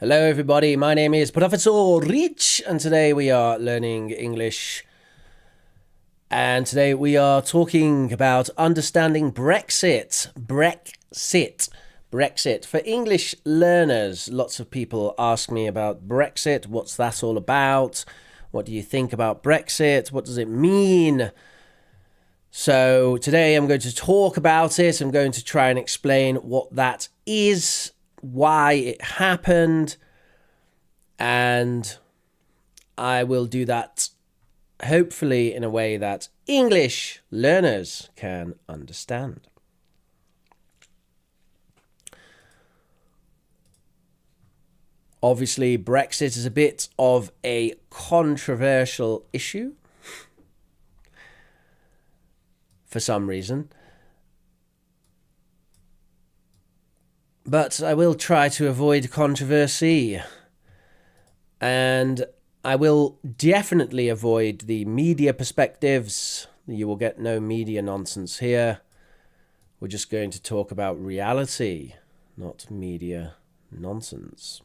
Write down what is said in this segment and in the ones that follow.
Hello everybody, my name is ProfRich and today we are learning English. And today we are talking about understanding Brexit. Brexit. For English learners, lots of people ask me about Brexit. What's that all about? What do you think about Brexit? What does it mean? So today I'm going to talk about it. I'm going to try and explain what that is, why it happened, and I will do that hopefully in a way that English learners can understand. Obviously, Brexit is a bit of a controversial issue for some reason. But I will try to avoid controversy. And I will definitely avoid the media perspectives. You will get no media nonsense here. We're just going to talk about reality, not media nonsense.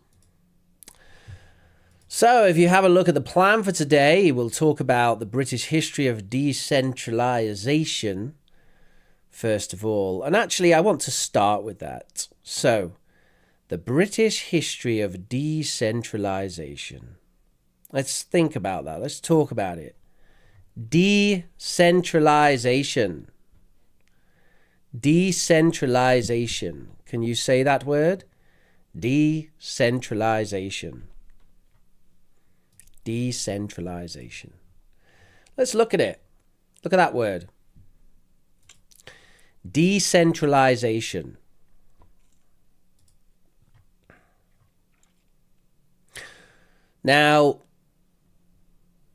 So if you have a look at the plan for today, we'll talk about the British history of decentralisation, first of all. And actually, I want to start with that. So, the British history of decentralisation. Let's think about that. Let's talk about it. Decentralisation. Decentralisation. Can you say that word? Decentralisation. Decentralisation. Let's look at it. Look at that word. Decentralisation. Now,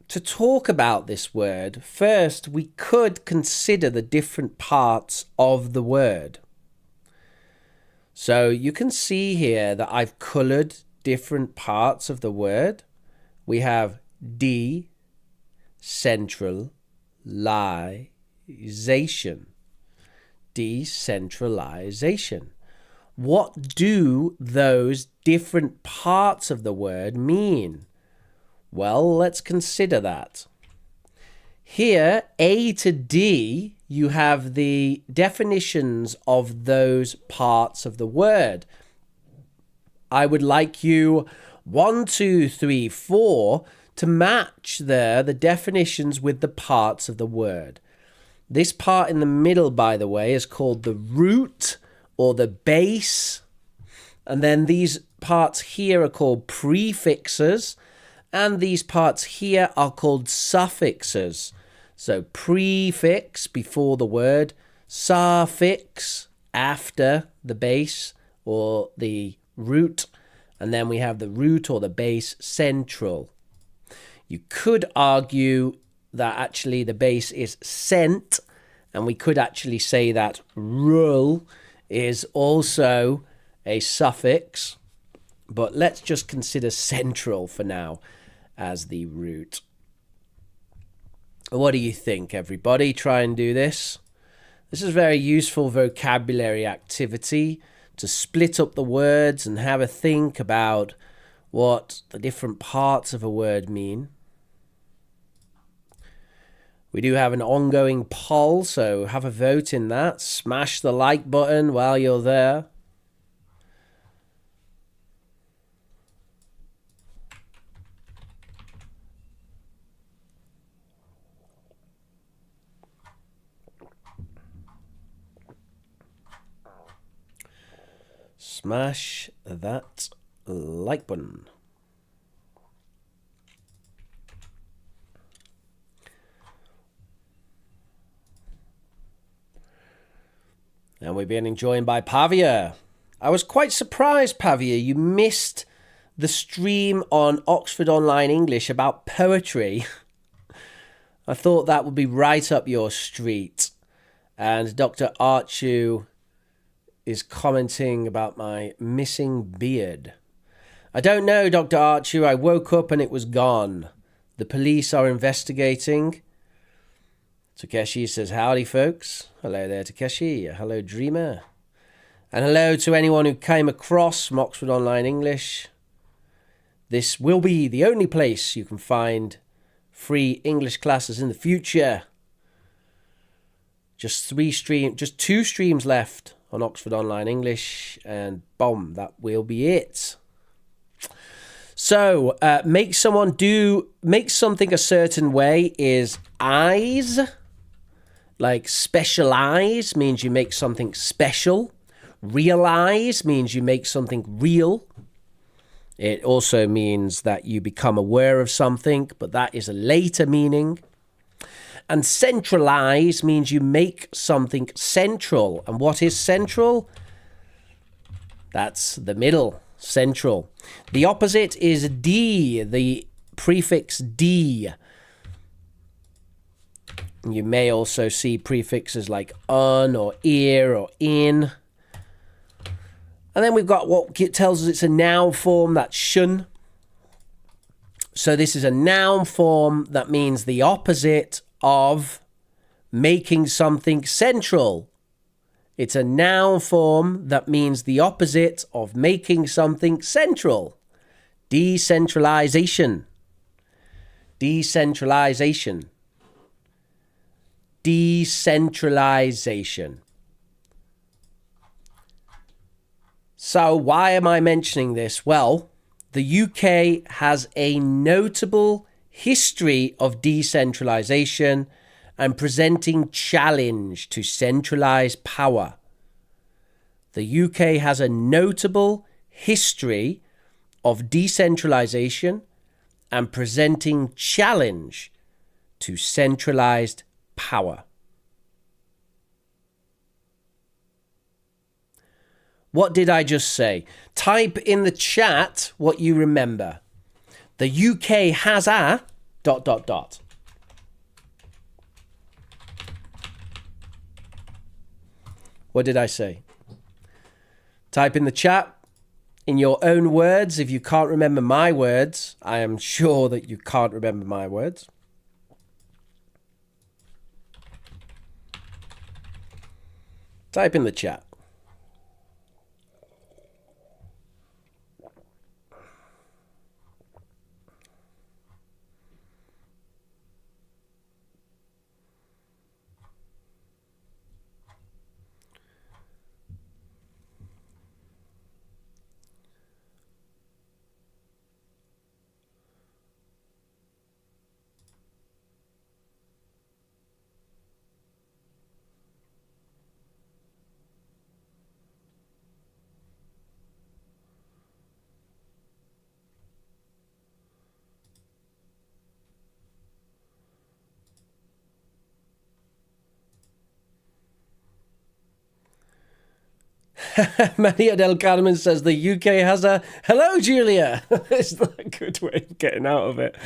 to talk about this word, first we could consider the different parts of the word. So you can see here that I've coloured different parts of the word. We have decentralisation. Decentralisation. What do those different parts of the word mean? Well, let's consider that. Here, A to D, you have the definitions of those parts of the word. I would like you 1, 2, 3, 4 to match there the definitions with the parts of the word. This part in the middle, by the way, is called the root or the base. And then these parts here are called prefixes. And these parts here are called suffixes. So prefix before the word, suffix after the base or the root. And then we have the root or the base central. You could argue that actually the base is cent, and we could actually say that rural is also a suffix, but let's just consider central for now as the root. What do you think, everybody? Try and do this. This is a very useful vocabulary activity to split up the words and have a think about what the different parts of a word mean. We do have an ongoing poll, so have a vote in that. Smash the like button while you're there. Smash that like button. And we're being joined by Pavia. I was quite surprised, Pavia, you missed the stream on Oxford Online English about poetry. I thought that would be right up your street. And Dr. Archu is commenting about my missing beard. I don't know, Dr. Archu. I woke up and it was gone. The police are investigating. Takeshi says, howdy, folks. Hello there, Takeshi. Hello, Dreamer. And hello to anyone who came across from Oxford Online English. This will be the only place you can find free English classes in the future. Just 2 streams left on Oxford Online English, and boom, that will be it. So, make something a certain way is eyes. Like specialize means you make something special. Realize means you make something real. It also means that you become aware of something, but that is a later meaning. And centralize means you make something central. And what is central? That's the middle, central. The opposite is D, the prefix D. You may also see prefixes like on or ear or in. And then we've got what tells us it's a noun form, that's shun. So this is a noun form that means the opposite of making something central. It's a noun form that means the opposite of making something central. Decentralization. Decentralization. Decentralization. So why am I mentioning this? Well, the UK has a notable history of decentralization and presenting challenge to centralized power. The UK has a notable history of decentralization and presenting challenge to centralized power. What did I just say? Type in the chat what you remember. The UK has a ... What did I say? Type in the chat in your own words. If you can't remember my words, I am sure that you can't remember my words. Type in the chat. Maria del Carmen says the UK has a... Hello, Julia. Is that a good way of getting out of it?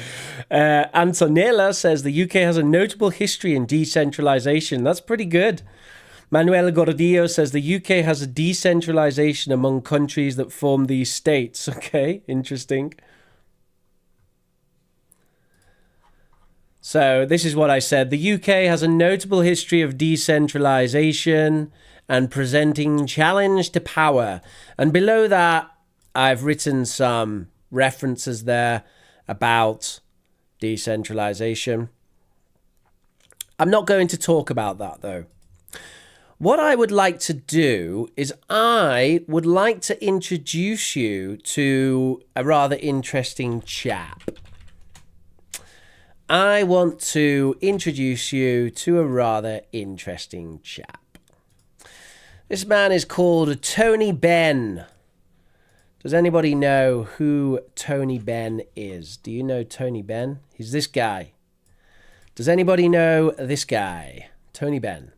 Antonella says the UK has a notable history in decentralization. That's pretty good. Manuel Gordillo says the UK has a decentralization among countries that form these states. Okay, interesting. So this is what I said. The UK has a notable history of decentralization and presenting challenge to power. And below that, I've written some references there about decentralization. I'm not going to talk about that, though. What I would like to do is I would like to introduce you to a rather interesting chap. I want to introduce you to a rather interesting chap. This man is called Tony Benn. Does anybody know who Tony Benn is? Do you know Tony Benn? He's this guy. Does anybody know this guy? Tony Benn.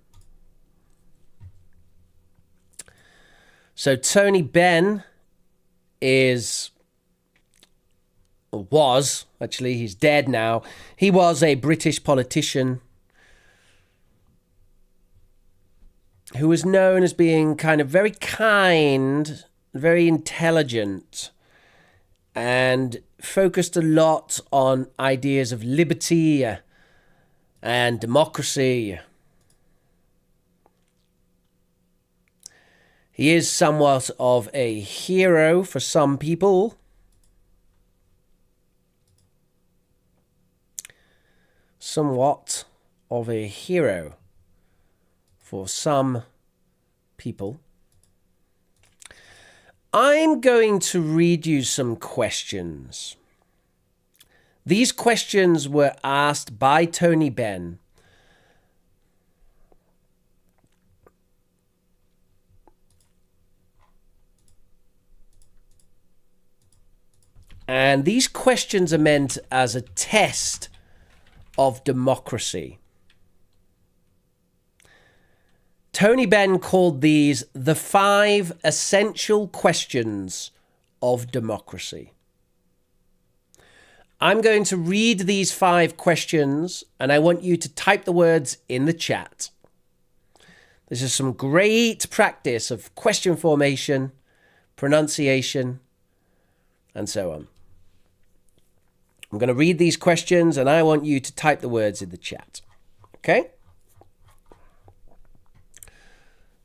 So Tony Benn was, actually, he's dead now. He was a British politician who was known as being kind of very kind, very intelligent, and focused a lot on ideas of liberty and democracy. He is somewhat of a hero for some people. somewhat of a hero for some people. I'm going to read you some questions. These questions were asked by Tony Benn. And these questions are meant as a test of democracy. Tony Benn called these the 5 essential questions of democracy. I'm going to read these 5 questions and I want you to type the words in the chat. This is some great practice of question formation, pronunciation, and so on. I'm going to read these questions and I want you to type the words in the chat. Okay?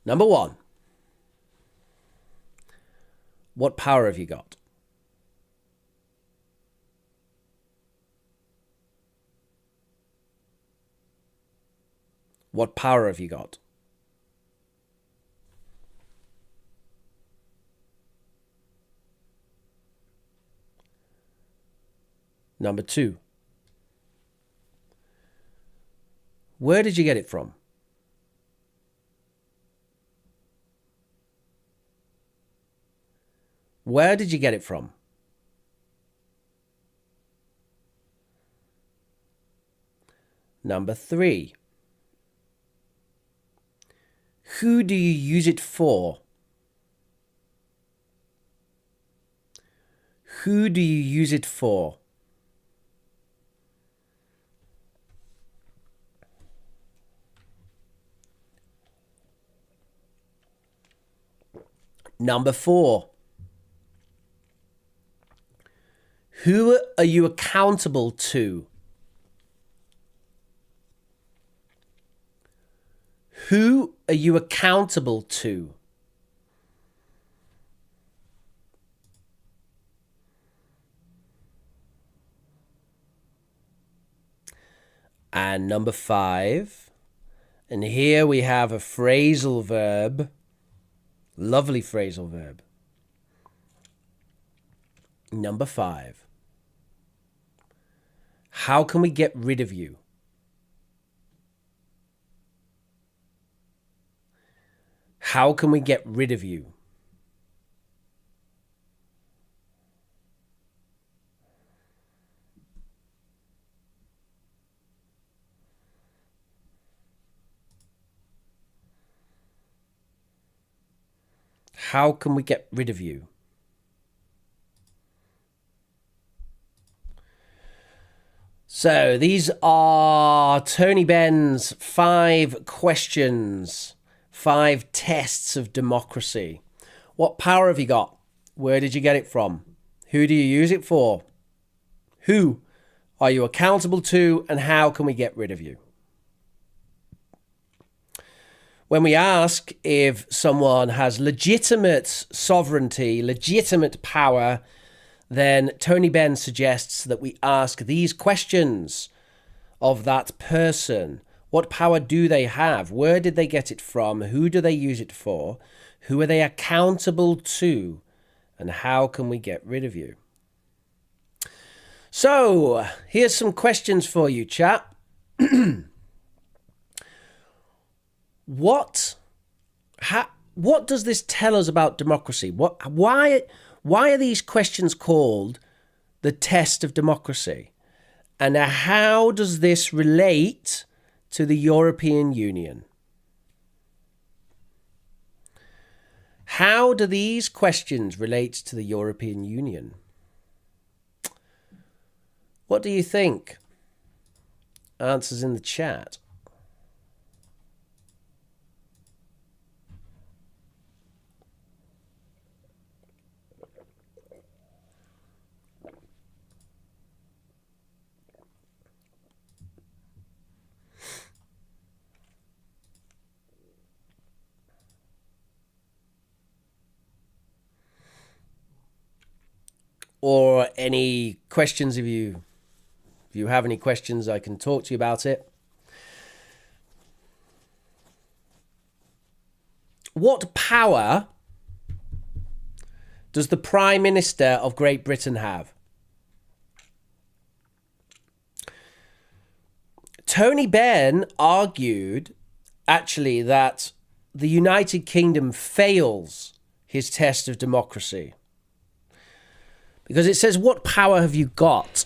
Number 1. What power have you got? What power have you got? Number 2. Where did you get it from? Where did you get it from? Number 3. Who do you use it for? Who do you use it for? Number 4. Who are you accountable to? Who are you accountable to? And number 5. And here we have a phrasal verb. Lovely phrasal verb. Number 5. How can we get rid of you? How can we get rid of you? How can we get rid of you? So these are Tony Benn's 5 questions, 5 tests of democracy. What power have you got? Where did you get it from? Who do you use it for? Who are you accountable to? And how can we get rid of you? When we ask if someone has legitimate sovereignty, legitimate power, then Tony Benn suggests that we ask these questions of that person. What power do they have? Where did they get it from? Who do they use it for? Who are they accountable to? And how can we get rid of you? So, here's some questions for you, chat. What does this tell us about democracy? Why are these questions called the test of democracy? And how does this relate to the European Union? How do these questions relate to the European Union? What do you think? Answers in the chat. Or any questions have you If you have any questions, I can talk to you about it. What power does the Prime Minister of Great Britain have? Tony Benn argued, actually, that the United Kingdom fails his test of democracy. Because it says, what power have you got?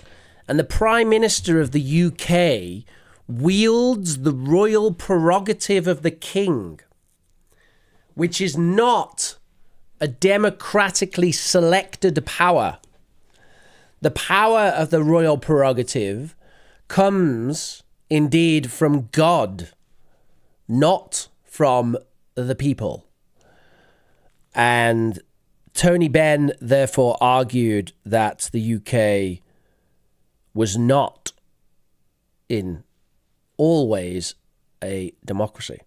And the Prime Minister of the UK wields the royal prerogative of the King, which is not a democratically selected power. The power of the royal prerogative comes indeed from God, not from the people. And Tony Benn therefore argued that the UK was not in all ways a democracy.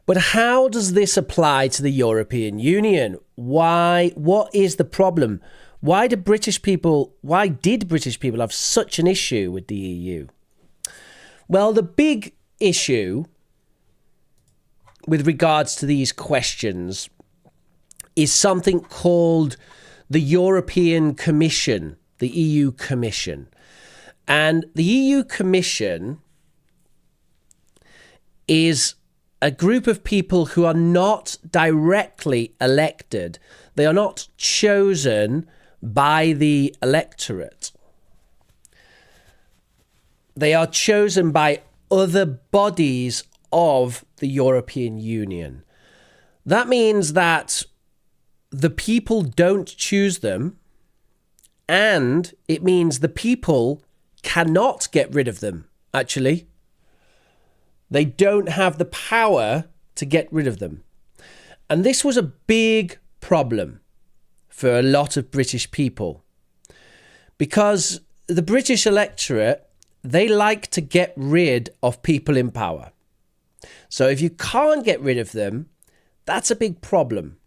But how does this apply to the European Union? What is the problem? Why did British people have such an issue with the EU? Well, the big issue with regards to these questions is something called the European Commission, the EU Commission. And the EU Commission is a group of people who are not directly elected. They are not chosen by the electorate. They are chosen by other bodies of the European Union. That means that the people don't choose them, and it means the people cannot get rid of them, actually. They don't have the power to get rid of them. And this was a big problem for a lot of British people, because the British electorate, they like to get rid of people in power. So if you can't get rid of them, that's a big problem.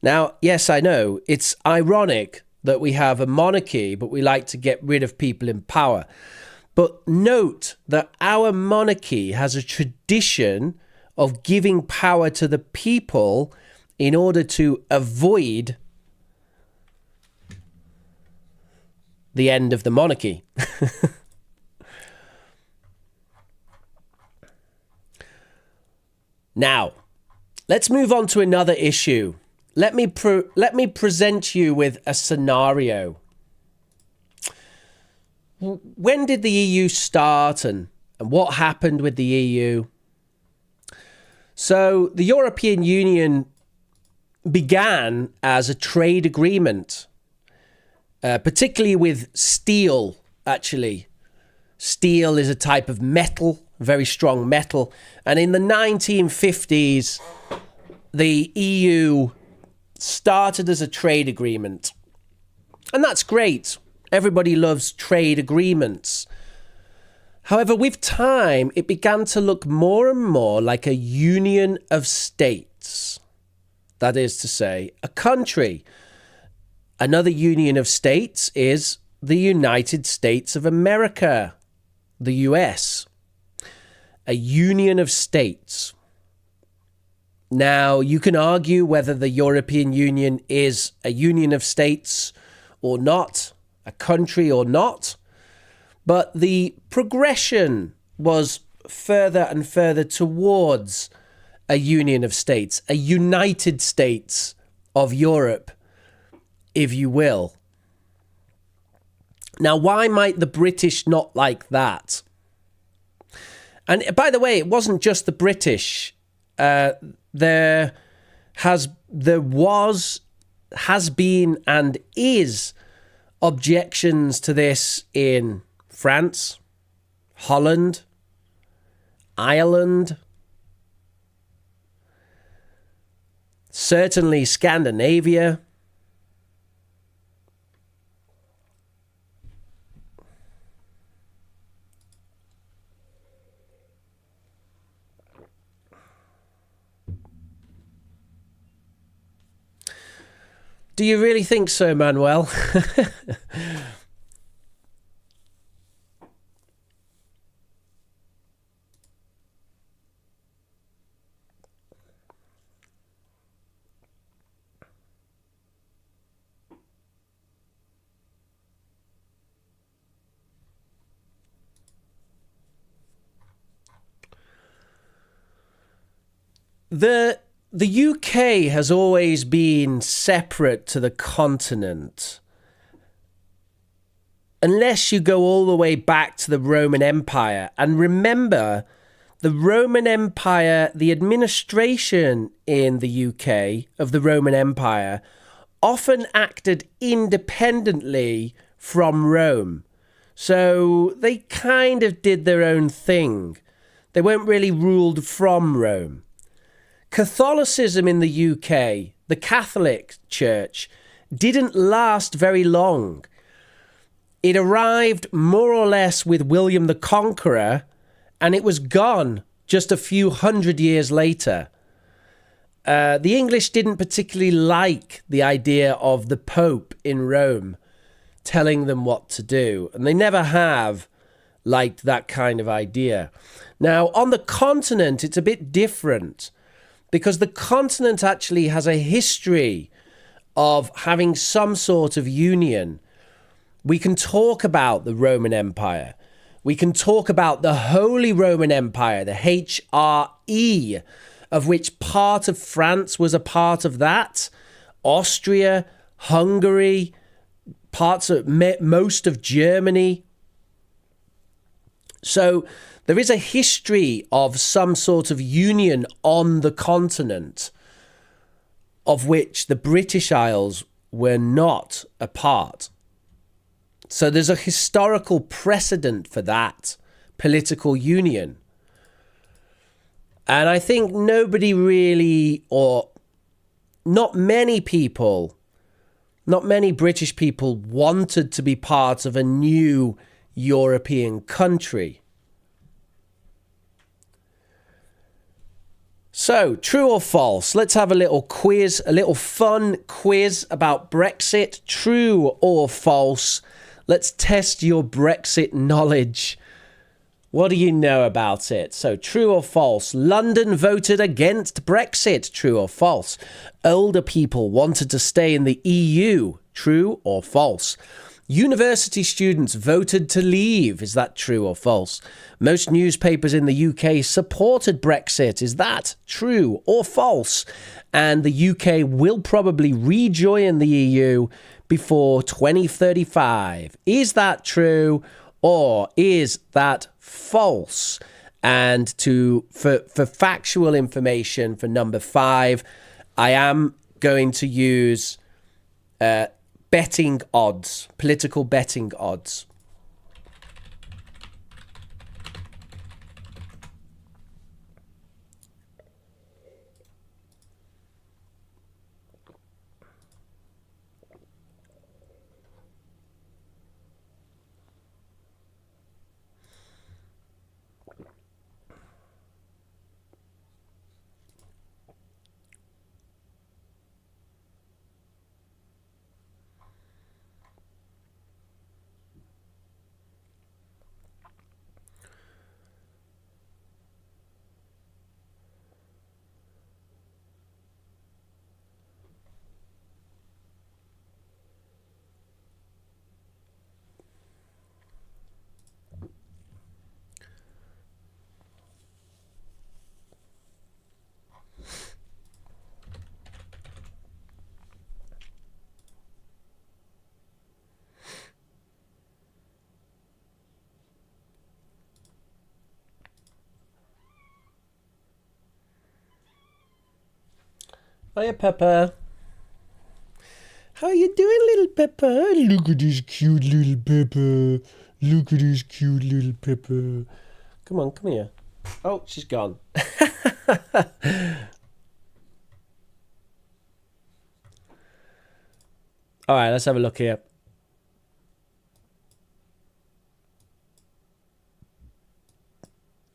Now, yes, I know, it's ironic that we have a monarchy, but we like to get rid of people in power. But note that our monarchy has a tradition of giving power to the people in order to avoid the end of the monarchy. Now, let's move on to another issue. Let me present you with a scenario. When did the EU start and what happened with the EU? So the European Union began as a trade agreement, particularly with steel, actually. Steel is a type of metal, very strong metal. And in the 1950s, the EU started as a trade agreement. And that's great. Everybody loves trade agreements. However, with time, it began to look more and more like a union of states. That is to say, a country. Another union of states is the United States of America, the US. A union of states. Now, you can argue whether the European Union is a union of states or not, a country or not, but the progression was further and further towards a union of states, a United States of Europe, if you will. Now, why might the British not like that? And by the way, it wasn't just the British. There has been and is objections to this in France, Holland, Ireland, certainly Scandinavia. Do you really think so, Manuel? The UK has always been separate to the continent. Unless you go all the way back to the Roman Empire. And remember, the Roman Empire, the administration in the UK of the Roman Empire often acted independently from Rome. So they kind of did their own thing. They weren't really ruled from Rome. Catholicism in the UK, the Catholic Church, didn't last very long. It arrived more or less with William the Conqueror, and it was gone just a few hundred years later. The English didn't particularly like the idea of the Pope in Rome telling them what to do, and they never have liked that kind of idea. Now, on the continent, it's a bit different, because the continent actually has a history of having some sort of union. We can talk about the Roman Empire. We can talk about the Holy Roman Empire, the HRE, of which part of France was a part of that. Austria, Hungary, parts of most of Germany. So there is a history of some sort of union on the continent, of which the British Isles were not a part. So there's a historical precedent for that political union. And I think nobody really, or not many people, not many British people wanted to be part of a new European country. So, true or false? Let's have a little quiz, a little fun quiz about Brexit. True or false? Let's test your Brexit knowledge. What do you know about it? So, true or false? London voted against Brexit. True or false? Older people wanted to stay in the EU. True or false? University students voted to leave. Is that true or false? Most newspapers in the UK supported Brexit. Is that true or false? And the UK will probably rejoin the EU before 2035. Is that true or is that false? And for factual information for number 5, I am going to use betting odds, political betting odds. Hiya, Pepper. How are you doing, little Pepper? Look at this cute little Pepper. Look at this cute little Pepper. Come on, come here. Oh, she's gone. All right, let's have a look here.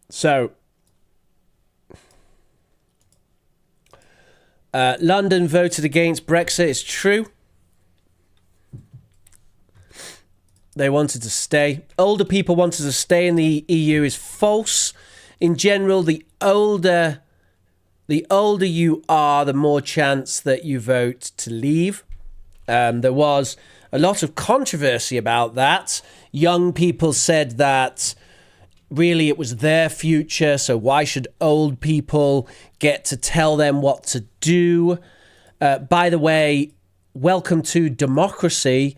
So, London voted against Brexit. It's true. They wanted to stay. Older people wanted to stay in the EU is false. In general, the older you are, the more chance that you vote to leave. There was a lot of controversy about that. Young people said that really it was their future, so why should old people get to tell them what to do? By the way, welcome to democracy.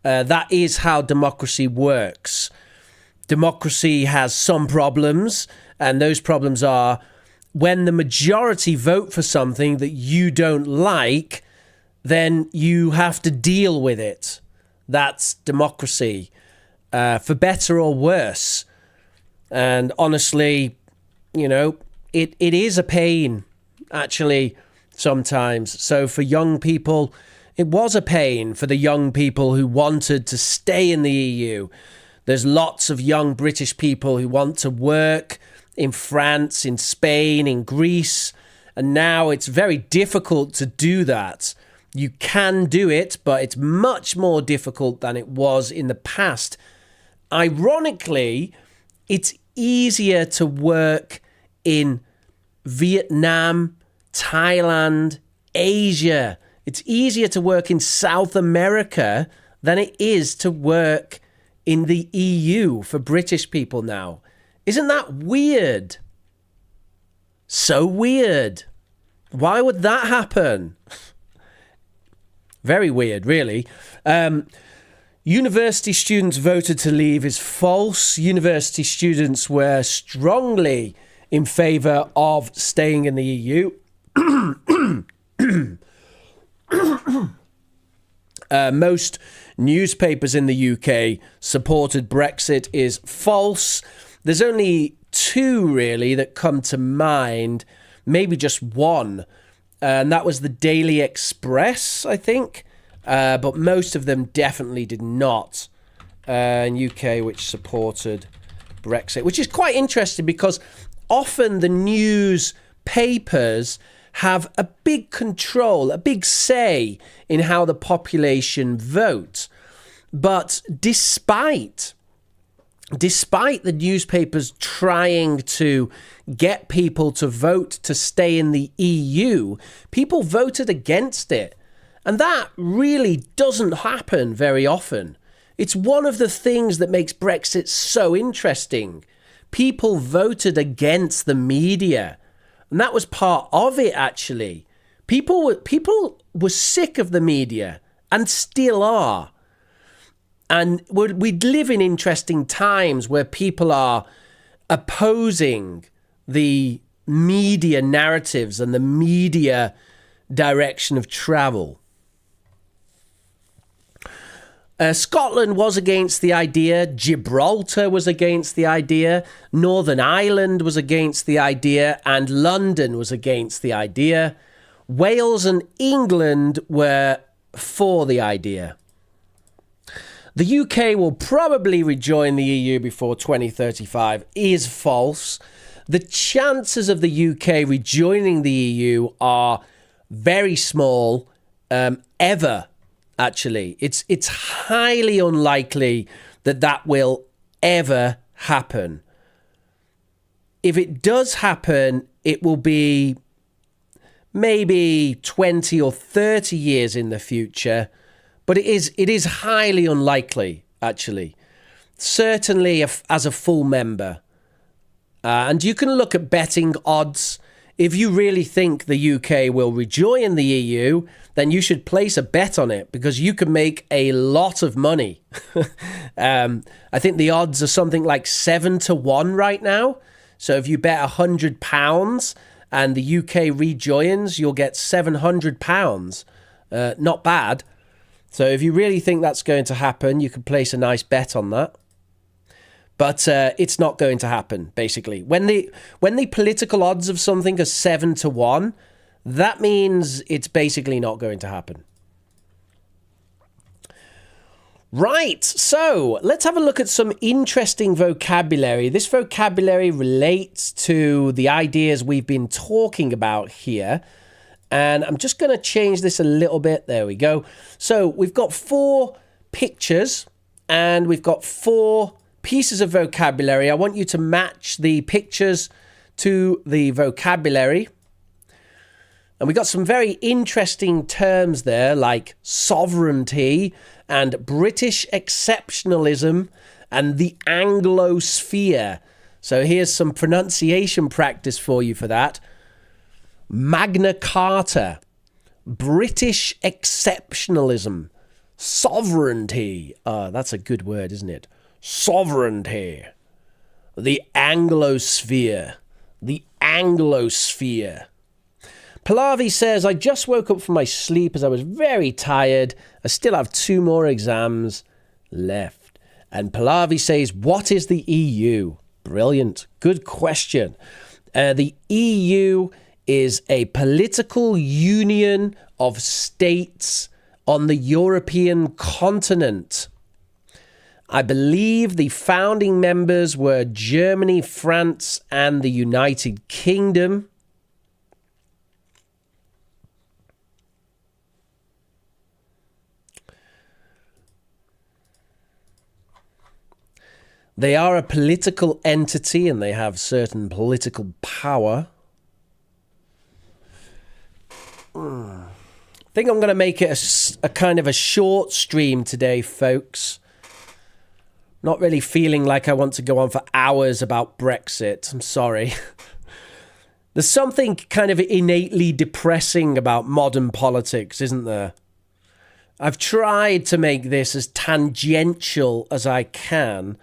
That is how democracy works. Democracy has some problems, and those problems are when the majority vote for something that you don't like, then you have to deal with it. That's democracy, for better or worse. And honestly, you know, it is a pain, actually, sometimes. So for young people, it was a pain for the young people who wanted to stay in the EU. There's lots of young British people who want to work in France, in Spain, in Greece. And now it's very difficult to do that. You can do it, but it's much more difficult than it was in the past. Ironically, it's easier to work in Vietnam, Thailand, Asia. It's easier to work in South America than it is to work in the EU for British people now. Isn't that weird? So weird. Why would that happen? Very weird, really. University students voted to leave is false. University students were strongly in favour of staying in the EU. Most newspapers in the UK supported Brexit is false. There's only two, really, that come to mind. Maybe just one. And that was the Daily Express, I think. But most of them definitely did not. In UK, which supported Brexit, which is quite interesting because often the newspapers have a big control, a big say in how the population vote. But despite the newspapers trying to get people to vote to stay in the EU, people voted against it. And that really doesn't happen very often. It's one of the things that makes Brexit so interesting. People voted against the media. And that was part of it, actually. People were sick of the media and still are. And we live in interesting times where people are opposing the media narratives and the media direction of travel. Scotland was against the idea. Gibraltar was against the idea. Northern Ireland was against the idea. And London was against the idea. Wales and England were for the idea. The UK will probably rejoin the EU before 2035 is false. The chances of the UK rejoining the EU are very small, ever. Actually, it's highly unlikely that will ever happen. If it does happen, it will be maybe 20 or 30 years in the future, but it is highly unlikely, actually. Certainly as a full member. And you can look at betting odds. If you really think the UK will rejoin the EU, then you should place a bet on it because you can make a lot of money. I think the odds are something like 7-1 right now. So if you bet £100 and the UK rejoins, you'll get £700. Not bad. So if you really think that's going to happen, you can place a nice bet on that. But it's not going to happen, basically. When the political odds of something are 7-1, that means it's basically not going to happen. Right, so let's have a look at some interesting vocabulary. This vocabulary relates to the ideas we've been talking about here. And I'm just going to change this a little bit. There we go. So we've got 4 pictures and we've got 4 pieces of vocabulary. I want you to match the pictures to the vocabulary. And we got some very interesting terms there like sovereignty and British exceptionalism and the Anglosphere. So here's some pronunciation practice for you for that. Magna Carta, British exceptionalism, sovereignty. That's a good word, isn't it? Sovereignty. The Anglosphere. The Anglosphere. Pallavi says, I just woke up from my sleep as I was very tired. I still have 2 more exams left. And Pallavi says, what is the EU? Brilliant. Good question. The EU is a political union of states on the European continent. I believe the founding members were Germany, France, and the United Kingdom. They are a political entity and they have certain political power. I think I'm going to make it a kind of a short stream today, folks. Not really feeling like I want to go on for hours about Brexit. I'm sorry. There's something kind of innately depressing about modern politics, isn't there? I've tried to make this as tangential as I can,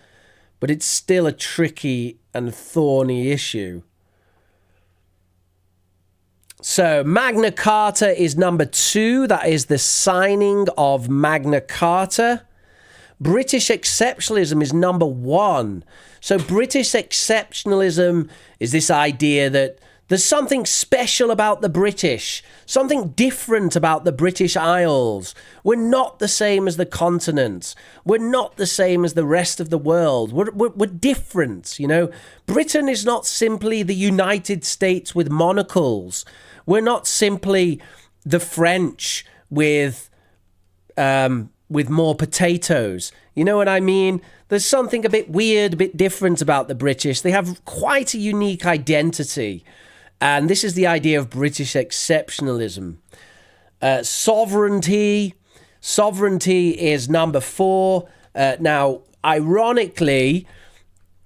but it's still a tricky and thorny issue. So Magna Carta is number 2. That is the signing of Magna Carta. British exceptionalism is number 1. So British exceptionalism is this idea that there's something special about the British, something different about the British Isles. We're not the same as the continent. We're not the same as the rest of the world. We're different, you know. Britain is not simply the United States with monocles. We're not simply the French with more potatoes. You know what I mean? There's something a bit weird, a bit different about the British. They have quite a unique identity. And this is the idea of British exceptionalism. Sovereignty. Sovereignty is number 4. Now, ironically,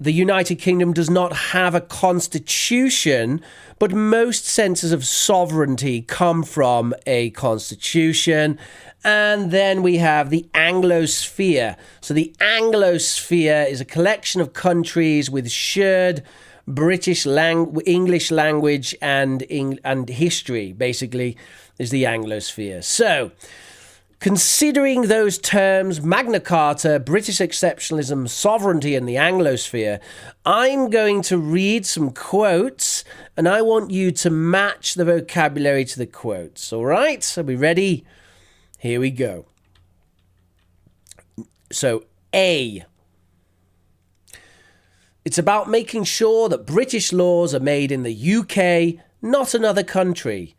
the United Kingdom does not have a constitution, but most senses of sovereignty come from a constitution. And then we have the Anglosphere. So the Anglosphere is a collection of countries with shared English language and history, basically, is the Anglosphere. So, considering those terms, Magna Carta, British exceptionalism, sovereignty, and the Anglosphere, I'm going to read some quotes, and I want you to match the vocabulary to the quotes. All right? Are we ready? Here we go. So, A. It's about making sure that British laws are made in the UK, not another country.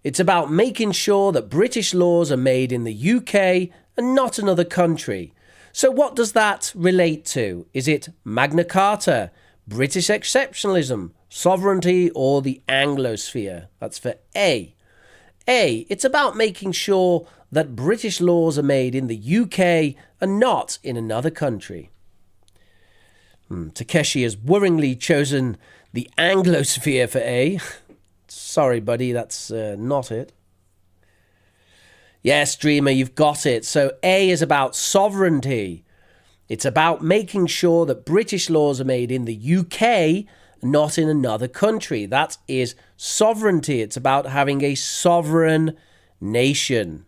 It's about making sure that British laws are made in the UK and not another country. So what does that relate to? Is it Magna Carta, British exceptionalism, sovereignty, or the Anglosphere? That's for A. A, it's about making sure that British laws are made in the UK and not in another country. Takeshi has worryingly chosen the Anglosphere for A. Sorry, buddy, that's not it. Yes, Dreamer, you've got it. So A is about sovereignty. It's about making sure that British laws are made in the UK, not in another country. That is sovereignty. It's about having a sovereign nation.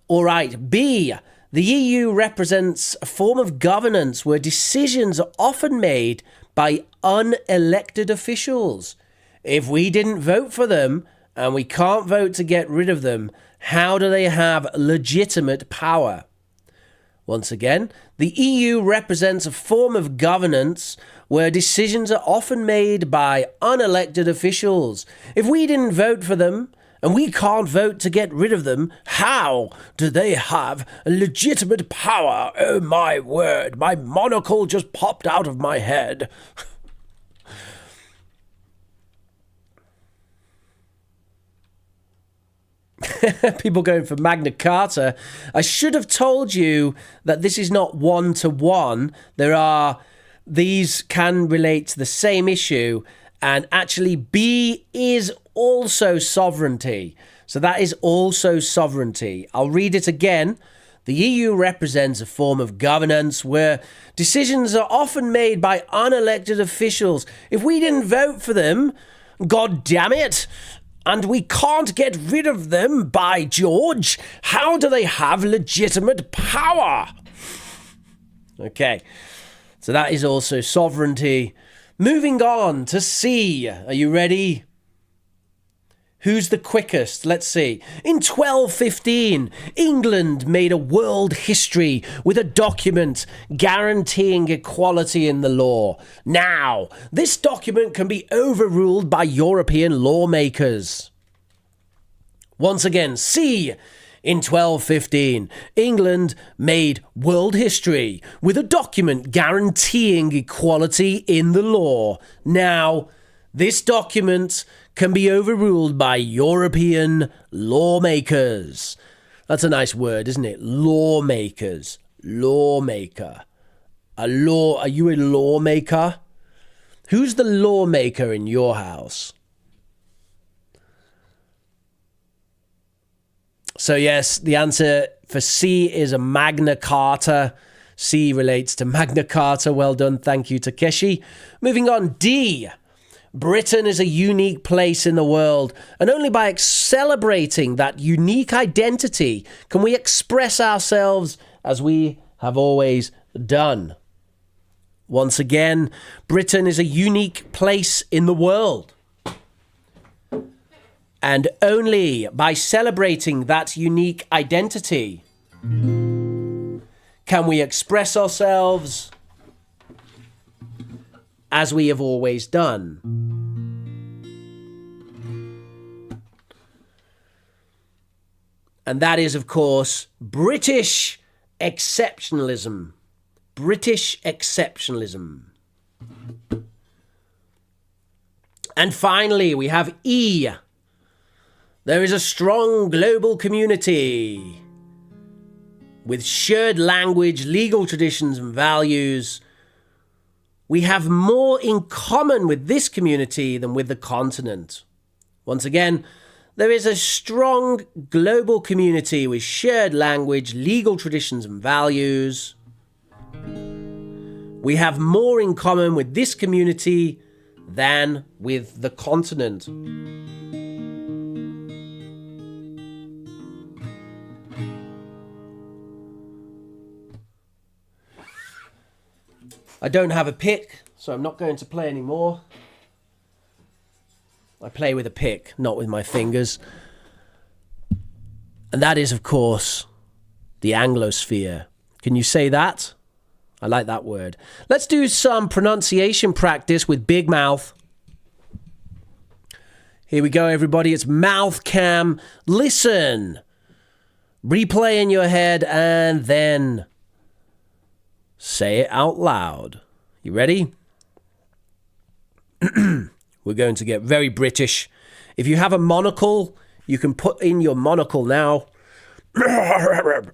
All right, B. The EU represents a form of governance where decisions are often made by unelected officials. If we didn't vote for them and we can't vote to get rid of them, how do they have legitimate power? Once again, the EU represents a form of governance where decisions are often made by unelected officials. If we didn't vote for them and we can't vote to get rid of them, how do they have legitimate power? Oh my word, my monocle just popped out of my head. People going for Magna Carta. I should have told you that this is not one-to-one. There are these can relate to the same issue, and actually B is also sovereignty. So that is also sovereignty. I'll read it again. The EU represents a form of governance where decisions are often made by unelected officials. If we didn't vote for them, God damn it, and we can't get rid of them, by George, how do they have legitimate power? Okay, so that is also sovereignty. Moving on to C. Are you ready? Who's the quickest? Let's see. In 1215, England made a world history with a document guaranteeing equality in the law. Now, this document can be overruled by European lawmakers. Once again, C. In 1215, England made world history with a document guaranteeing equality in the law. Now, this document can be overruled by European lawmakers. That's a nice word, isn't it? Lawmakers. Lawmaker. Are you a lawmaker? Who's the lawmaker in your house? So yes, the answer for C is a Magna Carta. C relates to Magna Carta. Well done. Thank you, Takeshi. Moving on, D. Britain is a unique place in the world, and only by celebrating that unique identity can we express ourselves as we have always done. Once again, Britain is a unique place in the world. And only by celebrating that unique identity can we express ourselves as we have always done. And that is, of course, British exceptionalism. British exceptionalism. And finally, we have E. There is a strong global community with shared language, legal traditions, and values. We have more in common with this community than with the continent. Once again, there is a strong global community with shared language, legal traditions, and values. We have more in common with this community than with the continent. I don't have a pick, so I'm not going to play anymore. I play with a pick, not with my fingers. And that is, of course, the Anglosphere. Can you say that? I like that word. Let's do some pronunciation practice with big mouth. Here we go, everybody. It's mouth cam. Listen. Replay in your head and then say it out loud. You ready? We're going to get very British. If you have a monocle, you can put in your monocle now and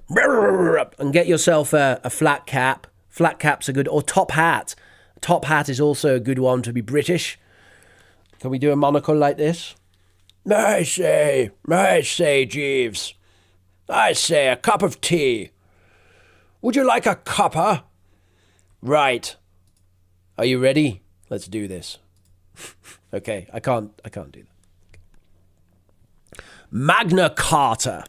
get yourself a flat cap. Flat caps are good. Or top hat. Top hat is also a good one to be British. Can we do a monocle like this? I say, Jeeves. I say, a cup of tea. Would you like a cuppa? Right. Are you ready? Let's do this. Okay, I can't do that. Magna Carta.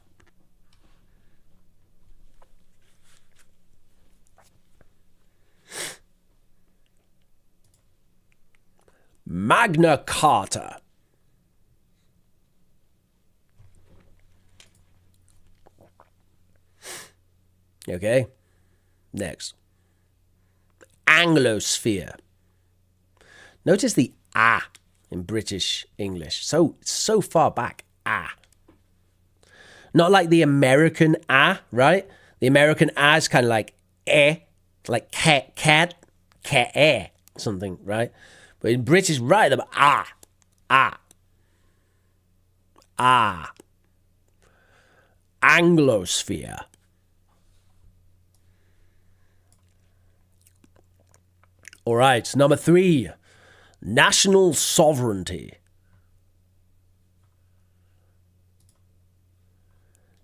Magna Carta. Okay, next. Anglosphere. Notice the ah in British English. So far back, ah. Not like the American ah, right? The American ah is kind of like eh, like cat, eh, something, right? But in British, right, the ah. Anglosphere. All right, number 3. National sovereignty.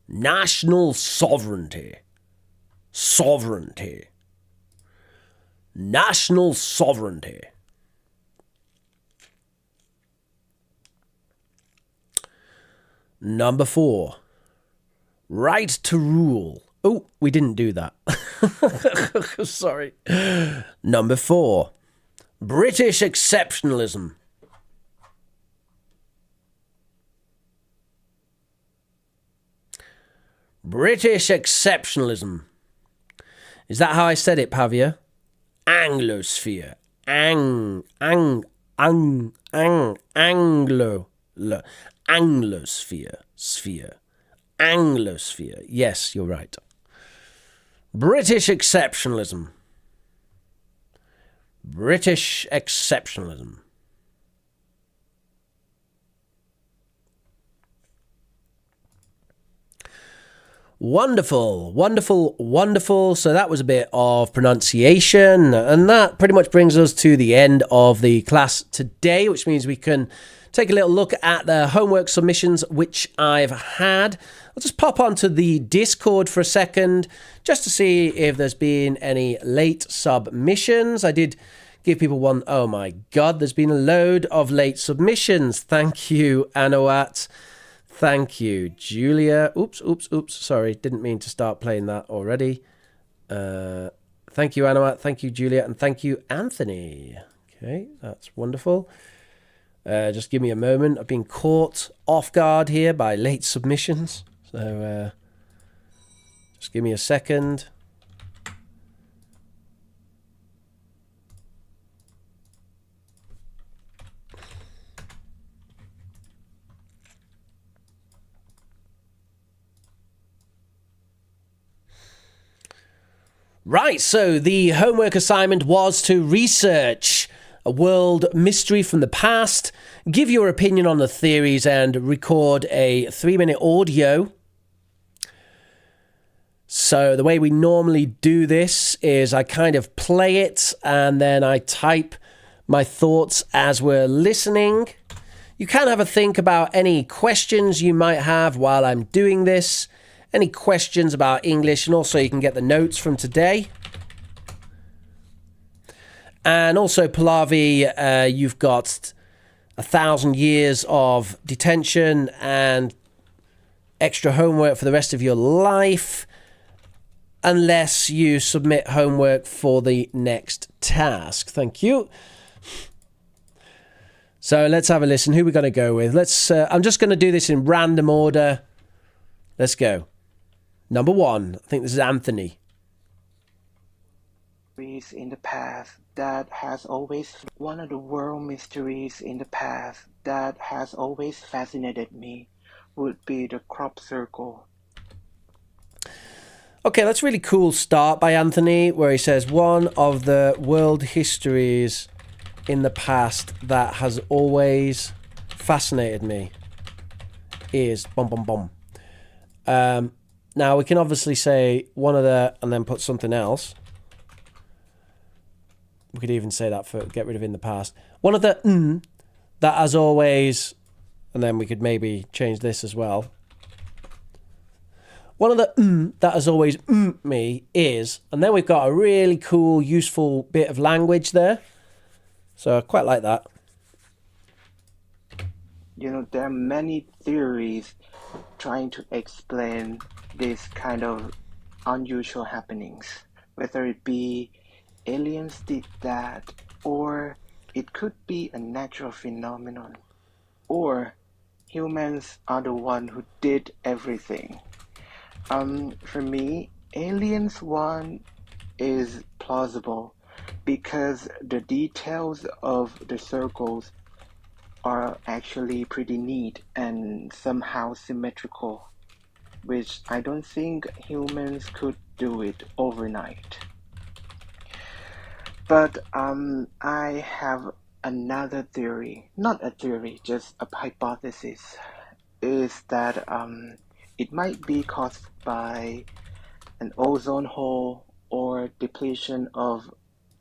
National sovereignty. Sovereignty. National sovereignty. Number 4. Right to rule. Oh, we didn't do that. Sorry. Number 4. British exceptionalism. British exceptionalism. Is that how I said it, Pavia? Anglosphere. Anglo. Anglosphere. Sphere. Anglosphere. Yes, you're right. British exceptionalism. British exceptionalism. Wonderful, wonderful, wonderful. So that was a bit of pronunciation, and that pretty much brings us to the end of the class today, which means we can take a little look at the homework submissions which I've had. I'll just pop onto the Discord for a second just to see if there's been any late submissions. I did give people one. Oh my God, there's been a load of late submissions. Thank you, Anowat. Thank you, Julia. Oops. Sorry, didn't mean to start playing that already. Thank you, Anowat. Thank you, Julia. And thank you, Anthony. Okay, that's wonderful. Just give me a moment. I've been caught off guard here by late submissions. So just give me a second. Right, so the homework assignment was to research a world mystery from the past, give your opinion on the theories, and record a 3-minute audio. So the way we normally do this is I kind of play it and then I type my thoughts as we're listening. You can have a think about any questions you might have while I'm doing this. Any questions about English, and also you can get the notes from today. And also, Pallavi, you've got 1,000 years of detention and extra homework for the rest of your life, unless you submit homework for the next task. Thank you. So let's have a listen. Who are we going to go with? I'm just going to do this in random order. Let's go. Number 1, I think this is Anthony. In the past that has always one of the world mysteries in the past that has always fascinated me would be the crop circle. Okay, that's a really cool start by Anthony, where he says one of the world histories in the past that has always fascinated me is now we can obviously say one of the and then put something else. We could even say that for get rid of in the past. One of the that has always, and then we could maybe change this as well. One of the that has always me is, and then we've got a really cool, useful bit of language there. So I quite like that. You know, there are many theories trying to explain this kind of unusual happenings, whether it be aliens did that, or it could be a natural phenomenon, or humans are the one who did everything. For me, aliens one is plausible because the details of the circles are actually pretty neat and somehow symmetrical, which I don't think humans could do it overnight. But I have another theory, not a theory, just a hypothesis, is that it might be caused by an ozone hole or depletion of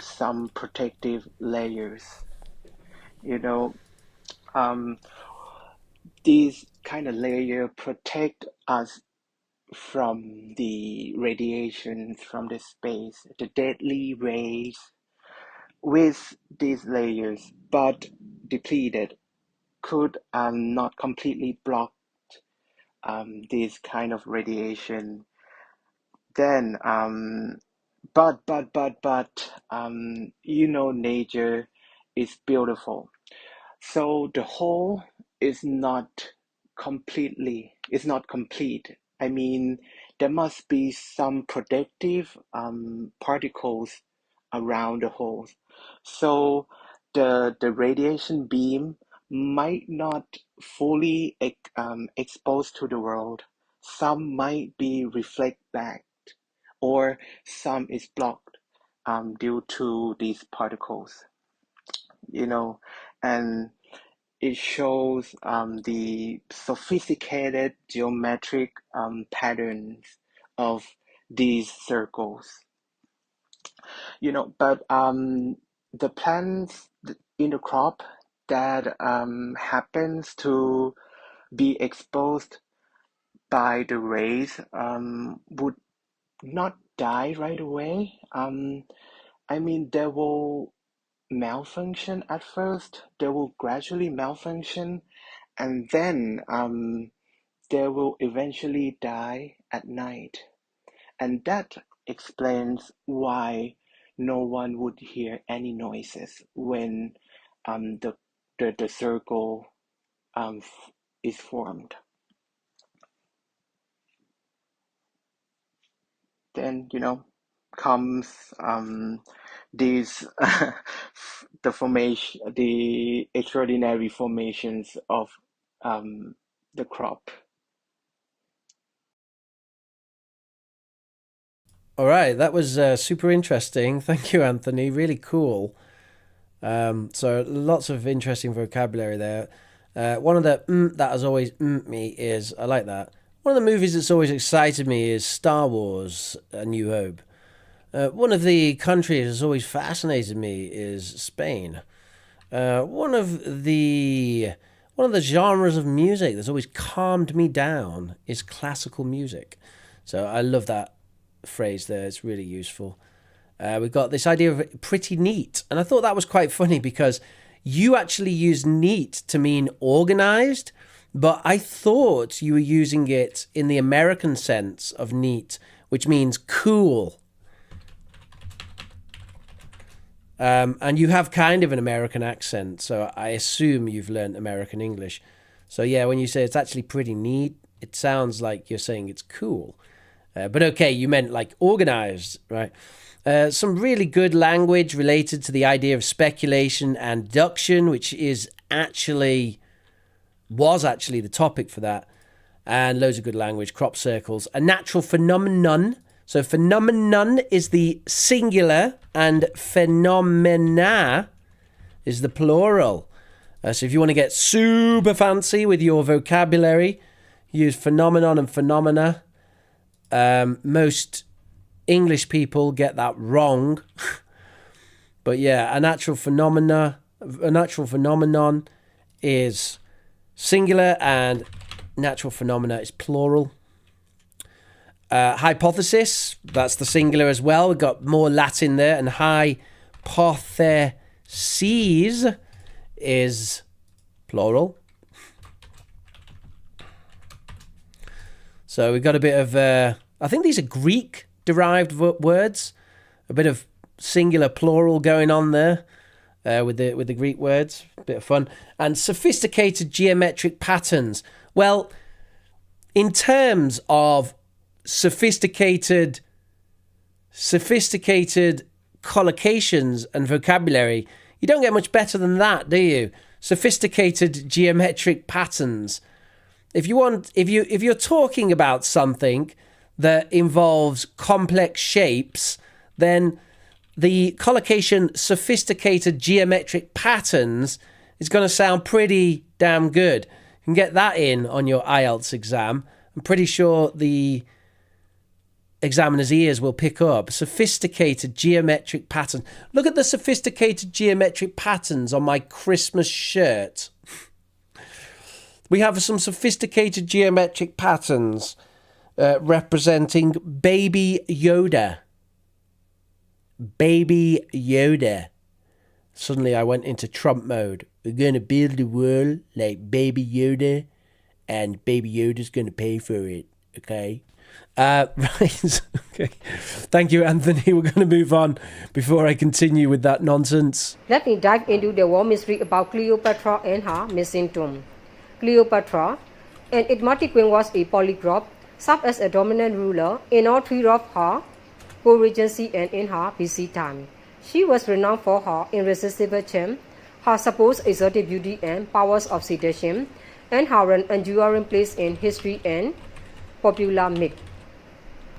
some protective layers. You know, um, these kind of layer protect us from the radiation from the space, the deadly rays with these layers, but depleted, could not completely block this kind of radiation. Then, nature is beautiful. So the whole is not is not complete. I mean, there must be some protective particles around the hole. So the radiation beam might not fully exposed to the world. Some might be reflect back, or some is blocked due to these particles. You know, and it shows the sophisticated geometric patterns of these circles. But the plants in the crop that happens to be exposed by the rays would not die right away. I mean, they will malfunction at first, they will gradually malfunction, and then they will eventually die at night. And that explains why no one would hear any noises when the circle is formed. Then, comes these the extraordinary formations of the crop. All right, that was super interesting. Thank you, Anthony. Really cool. So lots of interesting vocabulary there. One of the that has always me is, I like that. One of the movies that's always excited me is Star Wars: A New Hope. One of the countries that's always fascinated me is Spain. One of the genres of music that's always calmed me down is classical music. So I love that phrase there. It's really useful. We've got this idea of pretty neat. And I thought that was quite funny because you actually use neat to mean organized, but I thought you were using it in the American sense of neat, which means cool. And you have kind of an American accent, so I assume you've learned American English. So yeah, when you say it's actually pretty neat, it sounds like you're saying it's cool. But okay, you meant like organized, right? Some really good language related to the idea of speculation and deduction, which was actually the topic for that. And loads of good language, crop circles, a natural phenomenon. So phenomenon is the singular and phenomena is the plural. So if you want to get super fancy with your vocabulary, use phenomenon and phenomena. Most English people get that wrong. But yeah, a natural phenomenon is singular and natural phenomena is plural. Hypothesis, that's the singular as well. We've got more Latin there. And hypotheses is plural. So we've got a bit of, I think these are Greek-derived words. A bit of singular plural going on there with the Greek words. A bit of fun. And sophisticated geometric patterns. Well, in terms of sophisticated collocations and vocabulary, you don't get much better than that, do you? Sophisticated geometric patterns. If you're talking about something that involves complex shapes, then the collocation sophisticated geometric patterns is going to sound pretty damn good. You can get that in on your IELTS exam. I'm pretty sure the examiner's ears will pick up, sophisticated geometric patterns. Look at the sophisticated geometric patterns on my Christmas shirt. We have some sophisticated geometric patterns representing Baby Yoda. Baby Yoda. Suddenly I went into Trump mode. We're going to build a world like Baby Yoda, and Baby Yoda's going to pay for it, okay? Right. Okay. Thank you, Anthony. We're going to move on before I continue with that nonsense. Let me dive into the war mystery about Cleopatra and her missing tomb. Cleopatra, an enigmatic queen, was a polyglot, served as a dominant ruler in all three of her co-regency and in her BC time. She was renowned for her irresistible charm, her supposed exotic beauty and powers of seduction, and her enduring place in history and popular myth.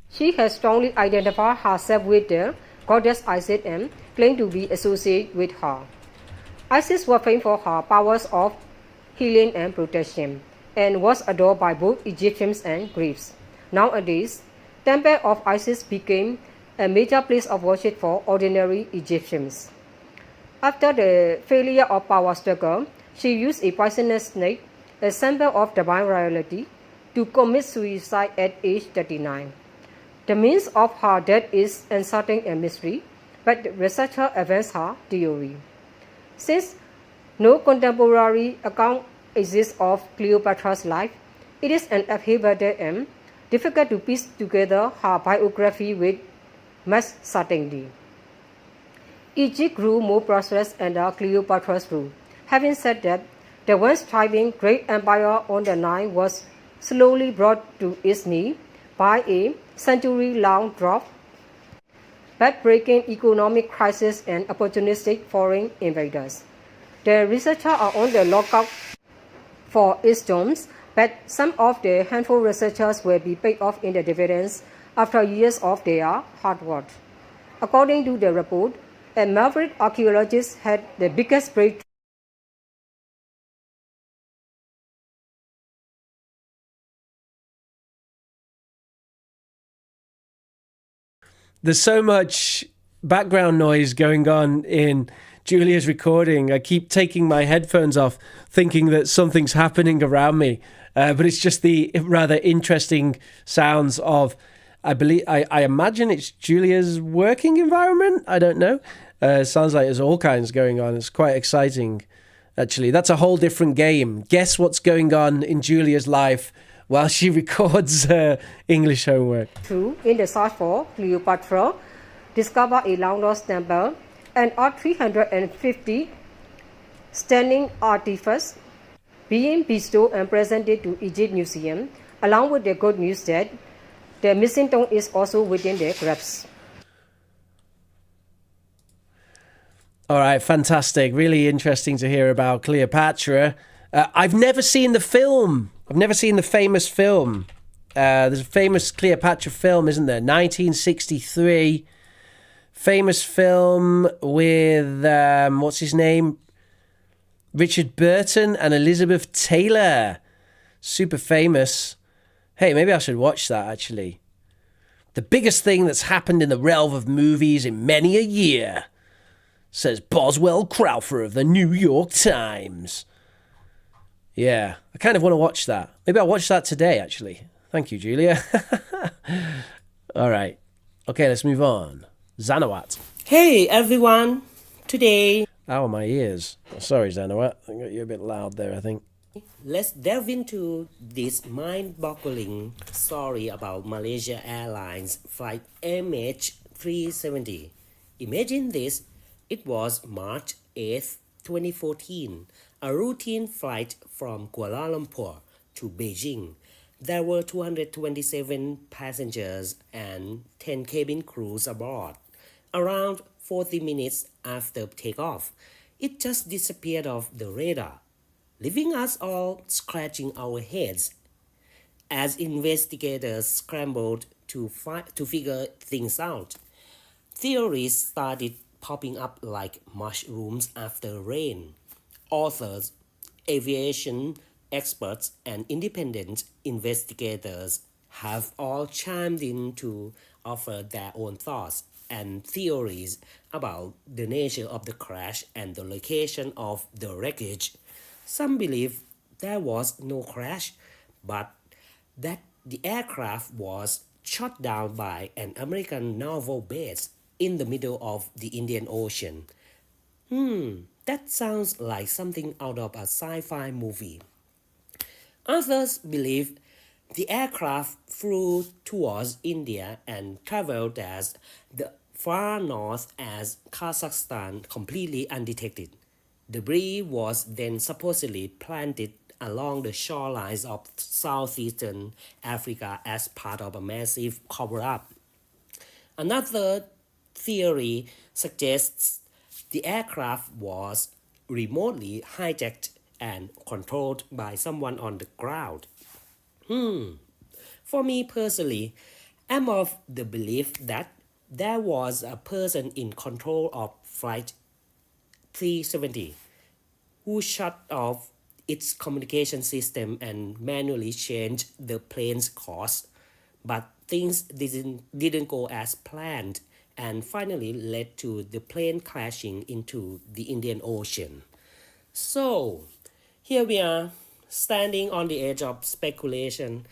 She has strongly identified herself with the goddess Isis and claimed to be associated with her. Isis was famed for her powers of healing and protection, and was adored by both Egyptians and Greeks. Nowadays, Temple of Isis became a major place of worship for ordinary Egyptians. After the failure of power struggle, she used a poisonous snake, a symbol of divine royalty, to commit suicide at age 39. The means of her death is uncertain and mystery, but researchers advance her theory. Since no contemporary account exists of Cleopatra's life, it is an upheaval and difficult to piece together her biography with much certainty. Egypt grew more prosperous under Cleopatra's rule. Having said that, the once thriving great empire on the Nile was slowly brought to its knees by a century-long drought, back-breaking economic crisis, and opportunistic foreign invaders. The researchers are on the lookout for its tombs, but some of the handful researchers will be paid off in the dividends after years of their hard work. According to the report, a maverick archaeologist had the biggest breakthrough. There's so much background noise going on in Julia's recording. I keep taking my headphones off, thinking that something's happening around me. But it's just the rather interesting sounds of, I imagine it's Julia's working environment. I don't know. Sounds like there's all kinds going on. It's quite exciting, actually. That's a whole different game. Guess what's going on in Julia's life while she records her English homework. True, in the search for Cleopatra, discovered a long-lost temple and are 350 stunning artifacts being bestowed and presented to Egypt Museum, along with the good news that the missing tomb is also within the grasp. All right, fantastic. Really interesting to hear about Cleopatra. I've never seen the film. I've never seen the famous film. There's a famous Cleopatra film, isn't there? 1963. Famous film with, what's his name? Richard Burton and Elizabeth Taylor. Super famous. Hey, maybe I should watch that, actually. The biggest thing that's happened in the realm of movies in many a year, says Boswell Crowther of the New York Times. Yeah, I kind of want to watch that. Maybe I'll watch that today, actually. Thank you, Julia. All right. Okay, let's move on. Zanawat. Hey everyone! Today, Ow, my ears. Oh, sorry, Zanawat. I got you a bit loud there, I think. let's delve into this mind-boggling story about Malaysia Airlines flight MH370. Imagine this. It was March 8th, 2014, a routine flight from Kuala Lumpur to Beijing. There were 227 passengers and 10 cabin crews aboard. Around 40 minutes after takeoff, it just disappeared off the radar, leaving us all scratching our heads as investigators scrambled to figure things out. Theories started popping up like mushrooms after rain. Authors, aviation experts, and independent investigators have all chimed in to offer their own thoughts and theories about the nature of the crash and the location of the wreckage. Some believe there was no crash, but that the aircraft was shot down by an American naval base in the middle of the Indian Ocean. That sounds like something out of a sci-fi movie. Others believe the aircraft flew towards India and traveled as the far north as Kazakhstan completely undetected. Debris was then supposedly planted along the shorelines of southeastern Africa as part of a massive cover-up. Another theory suggests the aircraft was remotely hijacked and controlled by someone on the ground. For me personally, I'm of the belief that there was a person in control of Flight 370 who shut off its communication system and manually changed the plane's course. But things didn't go as planned and finally led to the plane crashing into the Indian Ocean. So, here we are, standing on the edge of speculation.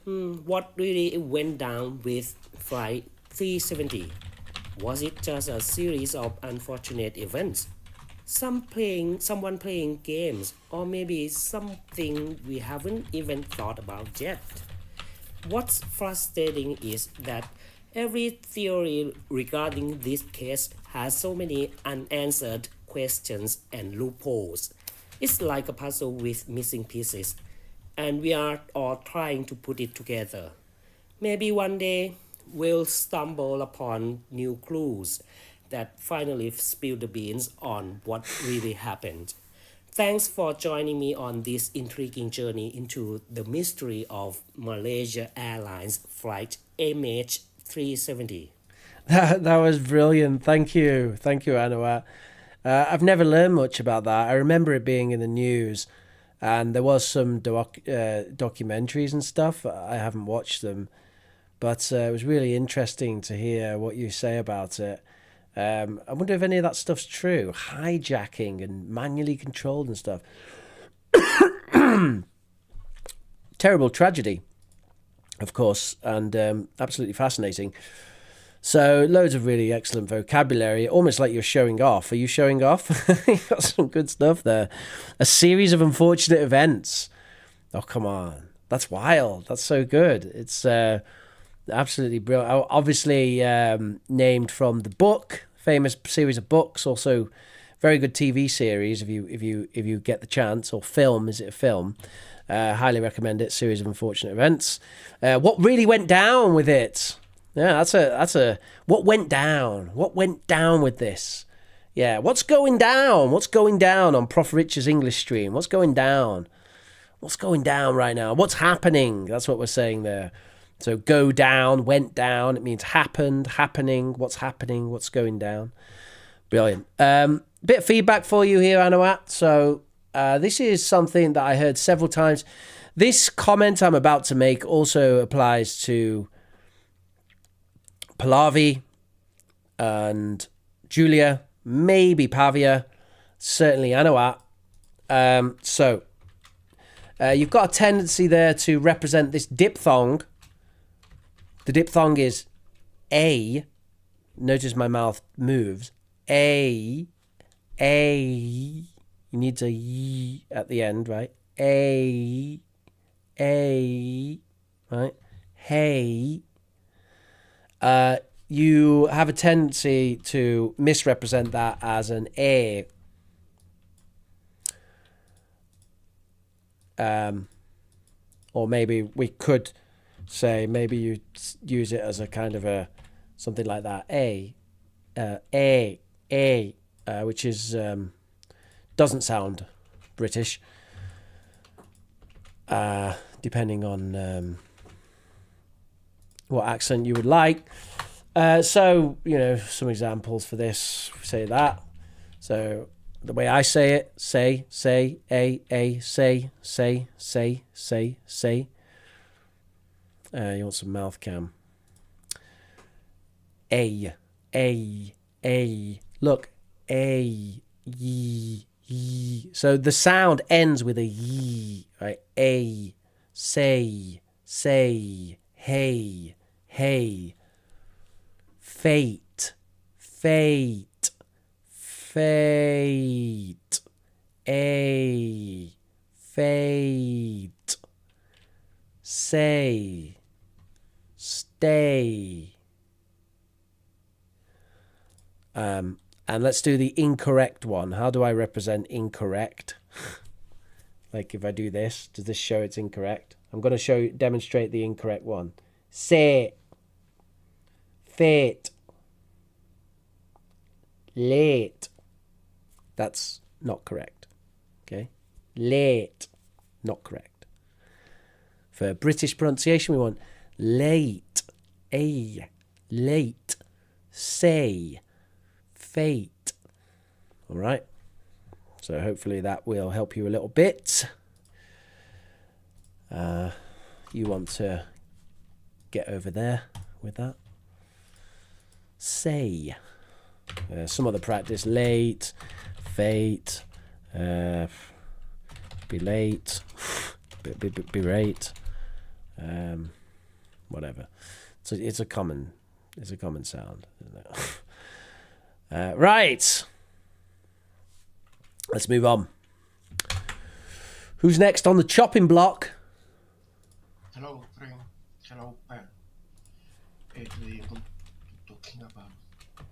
What really went down with Flight 370? Was it just a series of unfortunate events? Someone playing games, or maybe something we haven't even thought about yet? What's frustrating is that every theory regarding this case has so many unanswered questions and loopholes. It's like a puzzle with missing pieces, and we are all trying to put it together. Maybe one day we'll stumble upon new clues that finally spill the beans on what really happened. Thanks for joining me on this intriguing journey into the mystery of Malaysia Airlines Flight MH370. That was brilliant. Thank you. Thank you, Anawat. I've never learned much about that. I remember it being in the news, and there was some documentaries and stuff. I haven't watched them, but it was really interesting to hear what you say about it. I wonder if any of that stuff's true. Hijacking and manually controlled and stuff. Terrible tragedy, of course, and absolutely fascinating. So loads of really excellent vocabulary, almost like you're showing off. Are you showing off? You've got some good stuff there. A series of unfortunate events. Oh, come on. That's wild. That's so good. It's absolutely brilliant. Obviously named from the book, famous series of books, also very good TV series if you get the chance, or film. Is it a film? Highly recommend it. Series of unfortunate events. What really went down with it? Yeah, that's a what went down? What went down with this? Yeah, what's going down? What's going down on ProfRich's English stream? What's going down? What's going down right now? What's happening? That's what we're saying there. So go down, went down. It means happened, happening. What's happening? What's going down? Brilliant. Bit of feedback for you here, Anawat. So this is something that I heard several times. This comment I'm about to make also applies to Pallavi and Julia, maybe Pavia, certainly Anawat. So you've got a tendency there to represent this diphthong. The diphthong is A. Notice my mouth moves. A. You need a Y at the end, right? A. Right? Hey. You have a tendency to misrepresent that as an A. Or maybe we could say, maybe you use it as a kind of a something like that. Which is doesn't sound British. Depending on what accent you would like. So, some examples for this, say that. So, the way I say it, say, say. You want some mouth cam. A. Look, A, Y, Y. So the sound ends with a Y, right? A, say, hey, fate, fate, A, fate, say, stay. And let's do the incorrect one. How do I represent incorrect? Like if I do this, does this show it's incorrect? I'm going to demonstrate the incorrect one. Say, fate, late. That's not correct. Okay? Late, not correct. For British pronunciation, we want late, late, say, fate. All right. So hopefully that will help you a little bit. You want to get over there with that. Say. Some other practice. Late, fate, be late, berate, whatever. So it's a common sound, isn't it? Right. Let's move on. Who's next on the chopping block? Hello, friend. Hello, pen. Today I'm talking about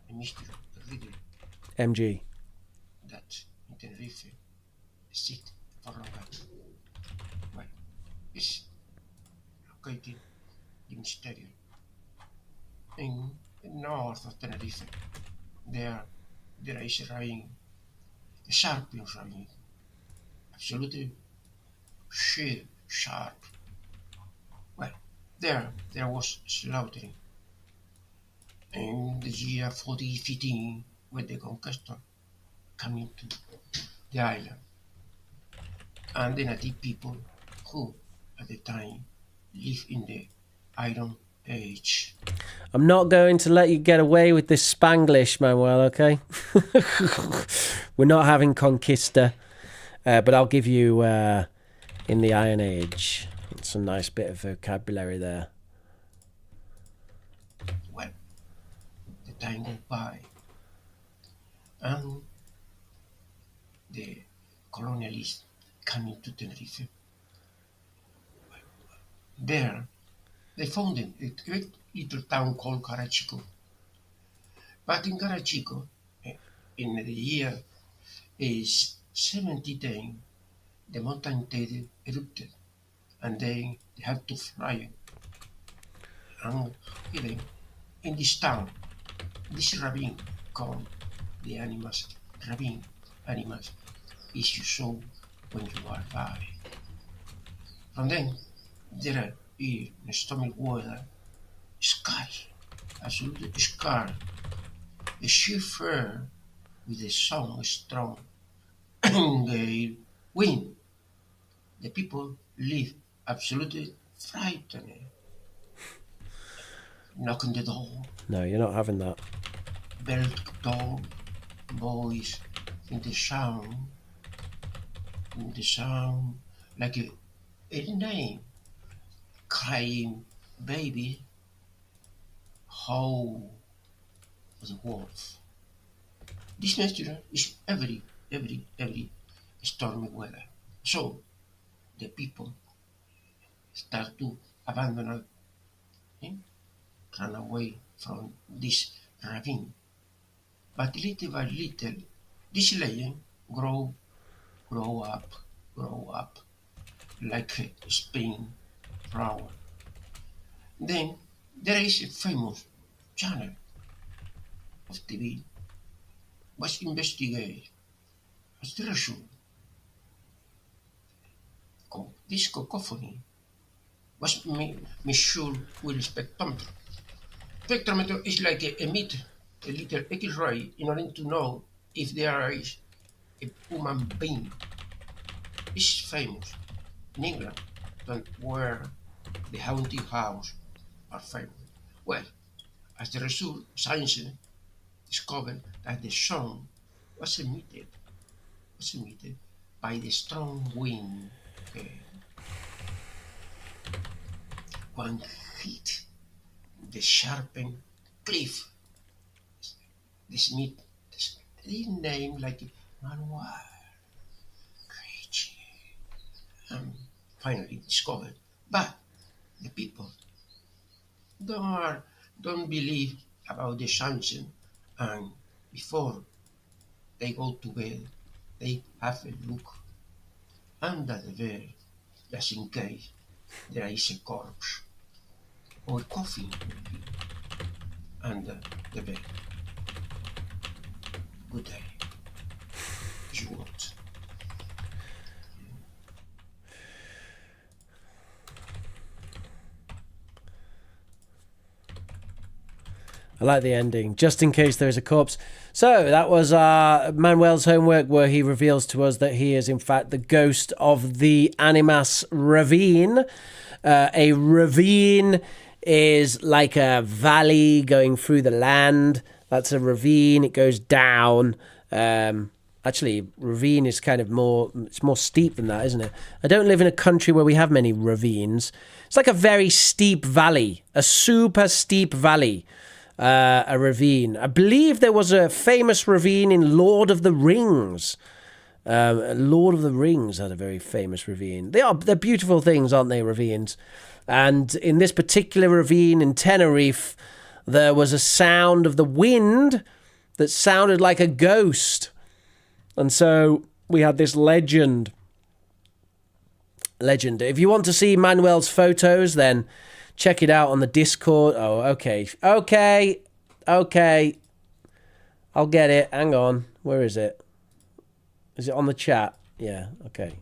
a mystery, a riddle MG. that in Tenerife sit for long. Well, it's located in Stadium in north of Tenerife. There is a ravine, a sharp ravine, absolutely sharp. Well, there was slaughtering in the year 4015 when the conquistador coming to the island, and the native people who at the time lived in the Iron Age. I'm not going to let you get away with this Spanglish, Manuel, okay? We're not having conquista, but I'll give you in the Iron Age. It's a nice bit of vocabulary there. Well, the time went by, and the colonialists coming to Tenerife. There, they founded a great little town called Carachico. But in Carachico, in the year 1710, the mountain Tede erupted, and then they had to fly. And even in this town, this ravine called the animals, ravine animals, is you saw when you are by. From then, there are in stormy weather, sky, absolutely sky, a sheer fur with a song strong, the wind. The people live absolutely frightened. Knock on the door, No, you're not having that. belt door, boys, in the sound, like a name, crying baby, how the wolf. This nature is every stormy weather. So the people start to abandon him, run away from this ravine. But little by little, this legend grow up like a spring flower. Then there is a famous channel of TV was investigated as treasure. This cacophony was measured with spectrometer. Spectrometer is like emit a little X-ray in order to know if there is a human being. It's famous in England, where the haunted house are famous. Well, As a result, science discovered that the sound was emitted by the strong wind. Okay. One hit the sharpened cliff. The Smith didn't name like Manuel Craig finally discovered. But the people don't, don't believe about the sanction, and before they go to bed, they have a look under the bed just in case there is a corpse or coffin under the bed. Good day. You want. I like the ending. Just in case there is a corpse. So that was Manuel's homework, where he reveals to us that he is in fact the ghost of the Animas ravine. A ravine is like a valley going through the land. That's a ravine. It goes down. Actually, ravine is kind of more steep than that, isn't it? I don't live in a country where we have many ravines. It's like a very steep valley, a super steep valley. A ravine. I believe there was a famous ravine in Lord of the Rings. Lord of the Rings had a very famous ravine. They're beautiful things, aren't they, ravines? And in this particular ravine in Tenerife, there was a sound of the wind that sounded like a ghost. And so we had this legend. If you want to see Manuel's photos, then check it out on the Discord. Oh, okay. I'll get it. Hang on. Where is it? Is it on the chat? Yeah, okay.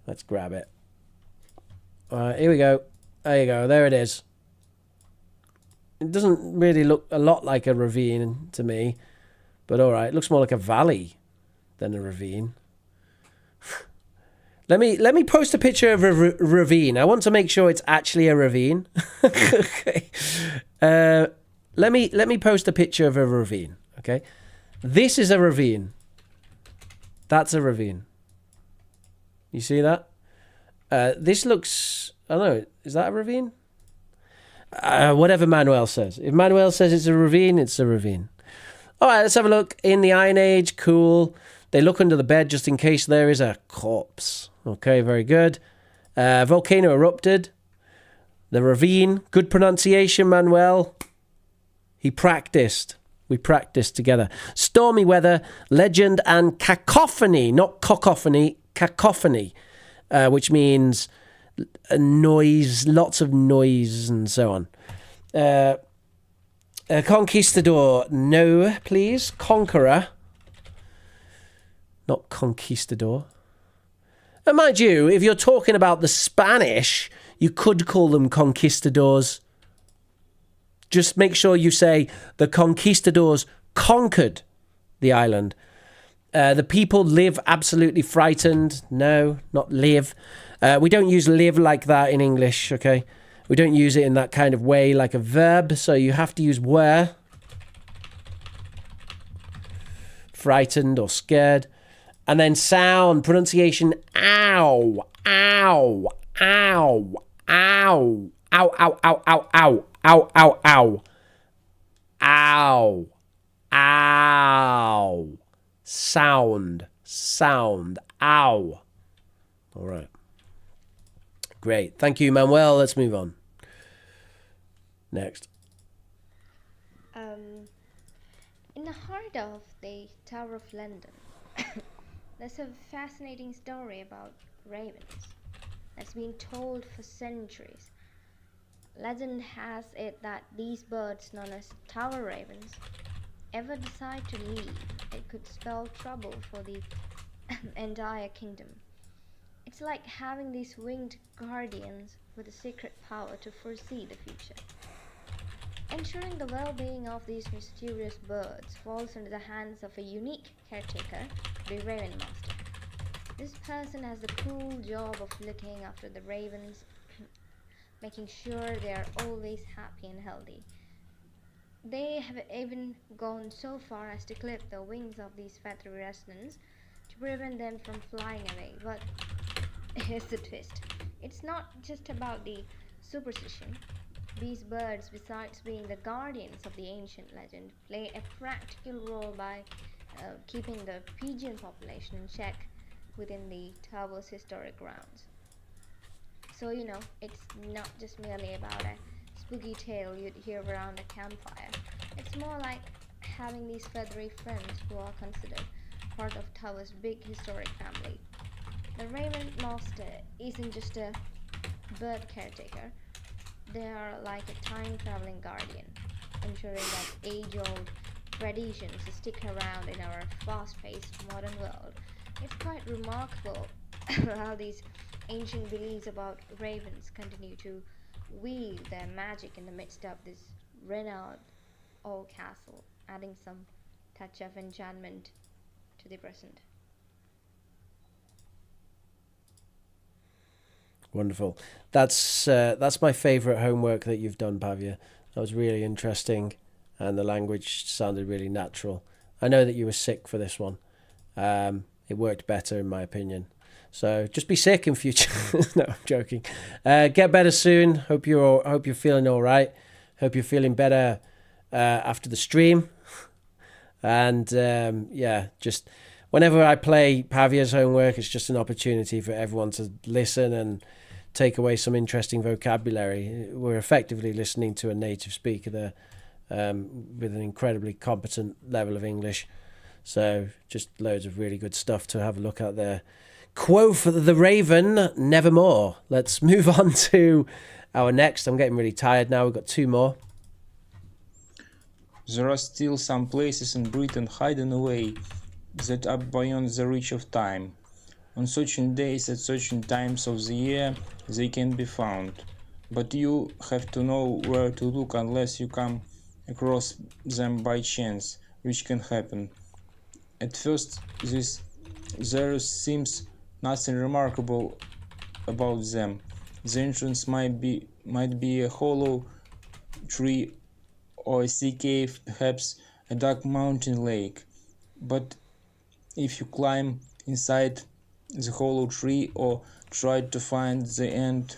Let's grab it. All right, here we go. There you go. There it is. It doesn't really look a lot like a ravine to me. But all right, it looks more like a valley than a ravine. Let me post a picture of a ravine. I want to make sure it's actually a ravine. Okay. Let me post a picture of a ravine. Okay. This is a ravine. That's a ravine. You see that? This looks. I don't know. Is that a ravine? Whatever Manuel says. If Manuel says it's a ravine, it's a ravine. All right. Let's have a look. In the Iron Age, cool. They look under the bed just in case there is a corpse. Okay, very good. Volcano erupted. The ravine. Good pronunciation, Manuel. He practiced. We practiced together. Stormy weather, legend, and cacophony. Not cacophony, cacophony. Which means noise, lots of noise and so on. Conquistador, no, please. Conqueror. Not conquistador. And mind you, if you're talking about the Spanish, you could call them conquistadors. Just make sure you say the conquistadors conquered the island. The people live absolutely frightened. No, not live. We don't use live like that in English, okay? We don't use it in that kind of way like a verb, so you have to use were. Frightened or scared. And then sound, pronunciation, ow, ow, ow, ow, ow, ow, ow, ow, ow, ow, ow, ow, ow, ow, sound, ow. All right. Great. Thank you, Manuel. Let's move on. Next. In the heart of the Tower of London, there's a fascinating story about ravens that's been told for centuries. Legend has it that these birds, known as tower ravens, ever decide to leave, it could spell trouble for the entire kingdom. It's like having these winged guardians with a secret power to foresee the future. Ensuring the well-being of these mysterious birds falls into the hands of a unique caretaker, the Raven Master. This person has the cool job of looking after the ravens, making sure they are always happy and healthy. They have even gone so far as to clip the wings of these feathery residents to prevent them from flying away. But here's the twist, it's not just about the superstition. These birds, besides being the guardians of the ancient legend, play a practical role by keeping the pigeon population in check within the tower's historic grounds. So, it's not just merely about a spooky tale you'd hear around a campfire. It's more like having these feathery friends who are considered part of Tower's big historic family. The Raven Master isn't just a bird caretaker, they are like a time traveling guardian, ensuring that age old traditions stick around in our fast paced modern world. It's quite remarkable how these ancient beliefs about ravens continue to weave their magic in the midst of this renowned old castle, adding some touch of enchantment to the present. Wonderful. That's my favourite homework that you've done, Pavia. That was really interesting, and the language sounded really natural. I know that you were sick for this one. It worked better, in my opinion. So just be sick in future. No, I'm joking. Get better soon. Hope you're feeling all right. Hope you're feeling better after the stream. And just whenever I play Pavia's homework, it's just an opportunity for everyone to listen and take away some interesting vocabulary. We're effectively listening to a native speaker there with an incredibly competent level of English. So just loads of really good stuff to have a look at there. Quoth the Raven, nevermore. Let's move on to our next. I'm getting really tired now. We've got two more. There are still some places in Britain hidden away that are beyond the reach of time. On certain days at certain times of the year they can be found, but you have to know where to look unless you come across them by chance, which can happen. At first there seems nothing remarkable about them. The entrance might be a hollow tree or a sea cave, perhaps a dark mountain lake. But if you climb inside the hollow tree, or try to find the end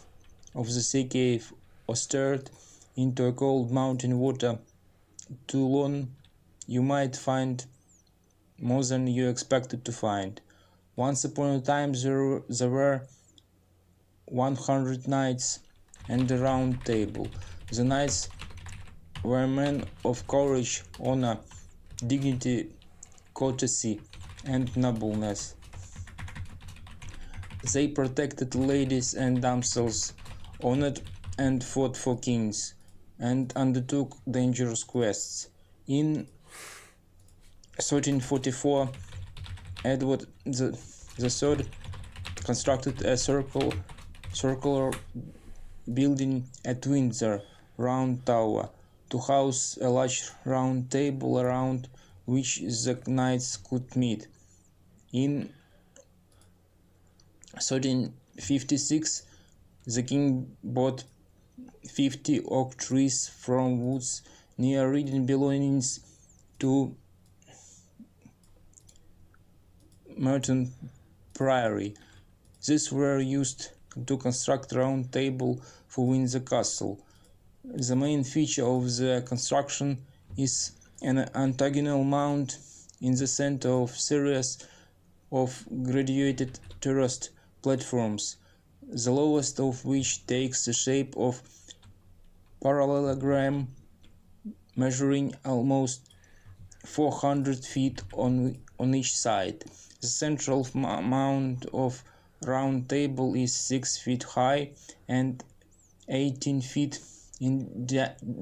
of the sea cave, or stared into a cold mountain water too long, you might find more than you expected to find. Once upon a time there were 100 knights and a round table. The knights were men of courage, honor, dignity, courtesy, and nobleness. They protected ladies and damsels, honored and fought for kings, and undertook dangerous quests. In 1344, Edward III constructed a circular building at Windsor, Round Tower, to house a large round table around which the knights could meet. In 1356, the king bought 50 oak trees from woods near Reading belonging to Merton Priory. These were used to construct a round table for Windsor Castle. The main feature of the construction is an octagonal mound in the center of series of graduated terraced platforms, the lowest of which takes the shape of parallelogram measuring almost 400 feet on each side. The central mound of round table is 6 feet high and 18 feet in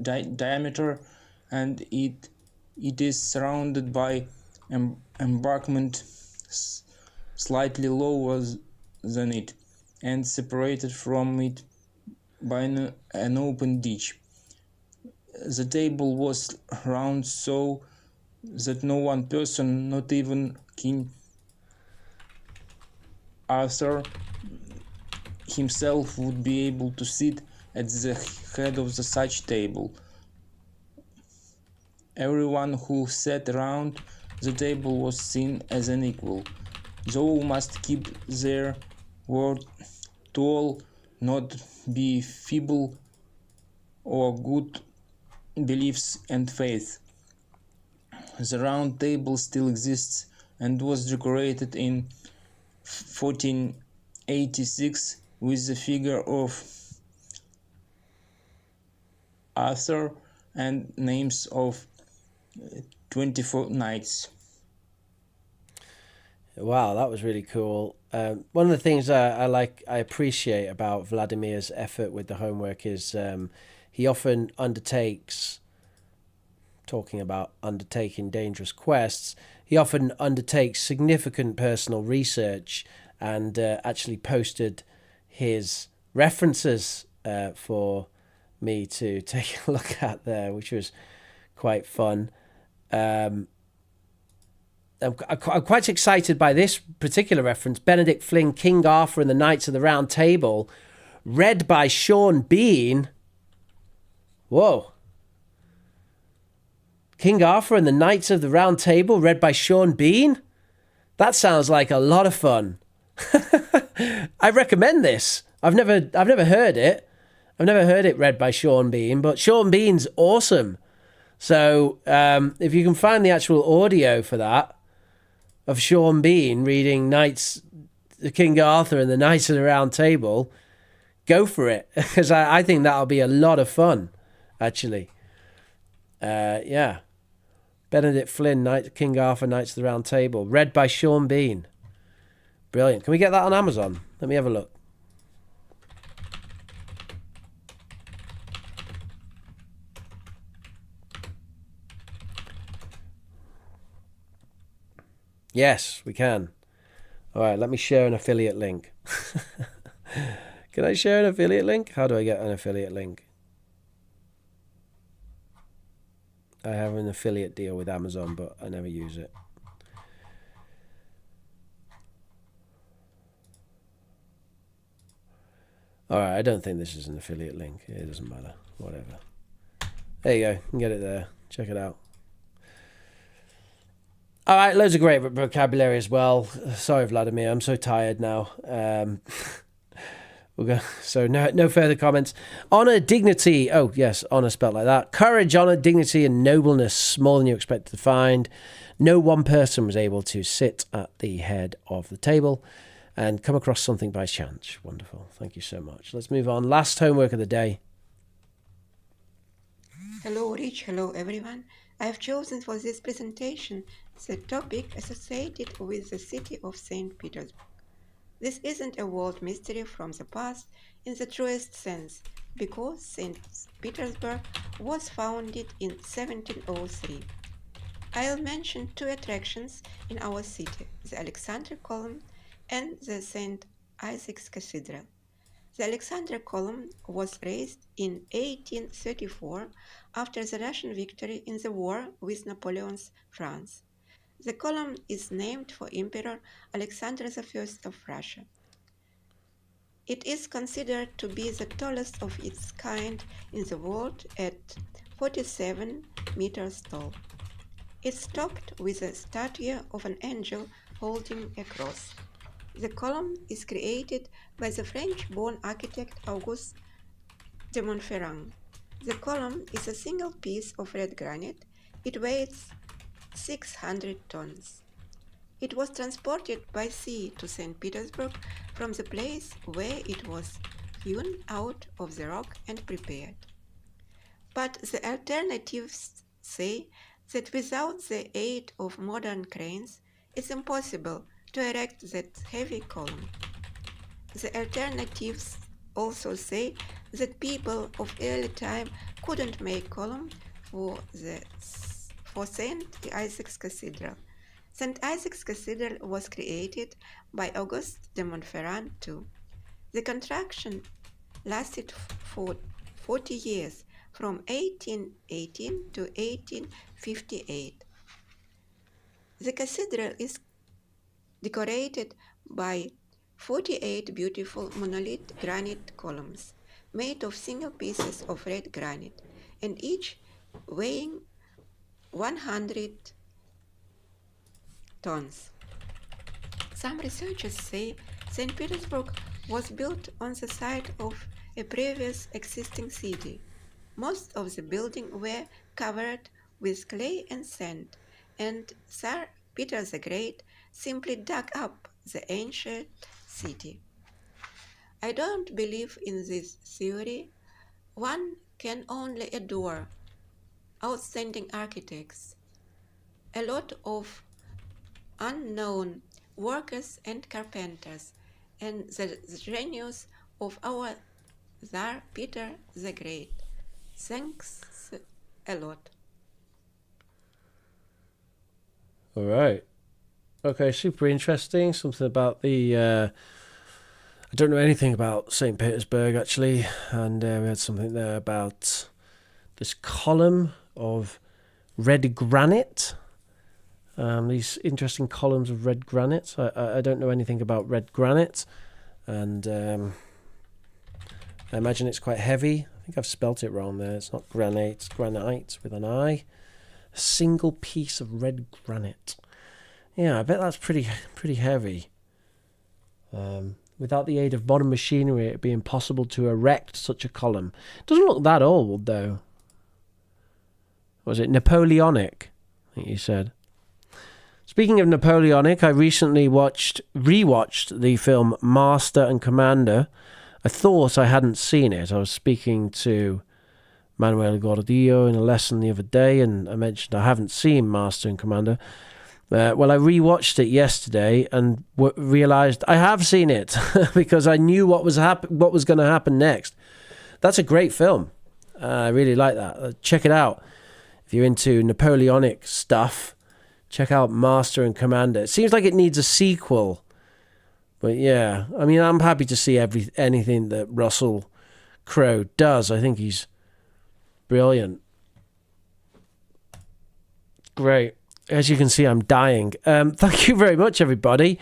diameter, and it is surrounded by embankment slightly lower than it, and separated from it by an open ditch. The table was round so that no one person, not even King Arthur himself, would be able to sit at the head of such table. Everyone who sat around the table was seen as an equal. They all must keep their word to all, not be feeble or good beliefs and faith. The round table still exists and was decorated in 1486 with the figure of Arthur and names of 24 knights. Wow, that was really cool. One of the things I appreciate about Vladimir's effort with the homework is he often undertakes, talking about undertaking dangerous quests, he often undertakes significant personal research and actually posted his references for me to take a look at there, which was quite fun. I'm quite excited by this particular reference. Benedict Flynn, King Arthur and the Knights of the Round Table, read by Sean Bean. Whoa. King Arthur and the Knights of the Round Table, read by Sean Bean? That sounds like a lot of fun. I recommend this. I've never heard it. I've never heard it read by Sean Bean, but Sean Bean's awesome. So if you can find the actual audio for that, of Sean Bean reading King Arthur and the Knights of the Round Table, go for it, because I think that'll be a lot of fun, actually. Yeah. Benedict Flynn, King Arthur, Knights of the Round Table, read by Sean Bean. Brilliant. Can we get that on Amazon? Let me have a look. Yes, we can. All right, let me share an affiliate link. Can I share an affiliate link? How do I get an affiliate link? I have an affiliate deal with Amazon, but I never use it. All right, I don't think this is an affiliate link. It doesn't matter. Whatever. There you go. You can get it there. Check it out. All right, loads of great vocabulary as well. Sorry, Vladimir, I'm so tired now. So no further comments. Honor, dignity. Oh, yes, honor spelled like that. Courage, honor, dignity, and nobleness, more than you expected to find. No one person was able to sit at the head of the table and come across something by chance. Wonderful. Thank you so much. Let's move on. Last homework of the day. Hello, Rich. Hello, everyone. I have chosen for this presentation the topic associated with the city of St. Petersburg. This isn't a world mystery from the past in the truest sense, because St. Petersburg was founded in 1703. I'll mention two attractions in our city, the Alexandra Column and the St. Isaac's Cathedral. The Alexandra Column was raised in 1834 after the Russian victory in the war with Napoleon's France. The column is named for Emperor Alexander I of Russia. It is considered to be the tallest of its kind in the world at 47 meters tall. It's topped with a statue of an angel holding a cross. The column is created by the French-born architect Auguste de Montferrand. The column is a single piece of red granite. It weighs 600 tons. It was transported by sea to St. Petersburg from the place where it was hewn out of the rock and prepared. But the alternatives say that without the aid of modern cranes, it's impossible to erect that heavy column. The alternatives also say that people of early time couldn't make column for St. Isaac's Cathedral. St. Isaac's Cathedral was created by Auguste de Montferrand too. The construction lasted for 40 years, from 1818 to 1858. The cathedral is decorated by 48 beautiful monolith granite columns made of single pieces of red granite, and each weighing 100 tons. Some researchers say St. Petersburg was built on the site of a previous existing city. Most of the buildings were covered with clay and sand, and Tsar Peter the Great simply dug up the ancient city. I don't believe in this theory. One can only adore outstanding architects. A lot of unknown workers and carpenters, and the genius of our Tsar Peter the Great. Thanks a lot. All right. Okay, super interesting. Something about the... I don't know anything about St. Petersburg, actually. And we had something there about this column of red granite. These interesting columns of red granite. I don't know anything about red granite. And I imagine it's quite heavy. I think I've spelt it wrong there. It's not granite, it's granite with an I. A single piece of red granite. Yeah, I bet that's pretty heavy. Without the aid of modern machinery, it'd be impossible to erect such a column. It doesn't look that old, though. Was it Napoleonic? I think you said. Speaking of Napoleonic, I recently rewatched the film Master and Commander. I thought I hadn't seen it. I was speaking to Manuel Gordillo in a lesson the other day, and I mentioned I haven't seen Master and Commander. Well, I rewatched it yesterday and realised I have seen it because I knew what was going to happen next. That's a great film. I really like that. Check it out. If you're into Napoleonic stuff, check out Master and Commander. It seems like it needs a sequel. But yeah, I mean, I'm happy to see anything that Russell Crowe does. I think he's brilliant. Great. As you can see, I'm dying. Thank you very much, everybody.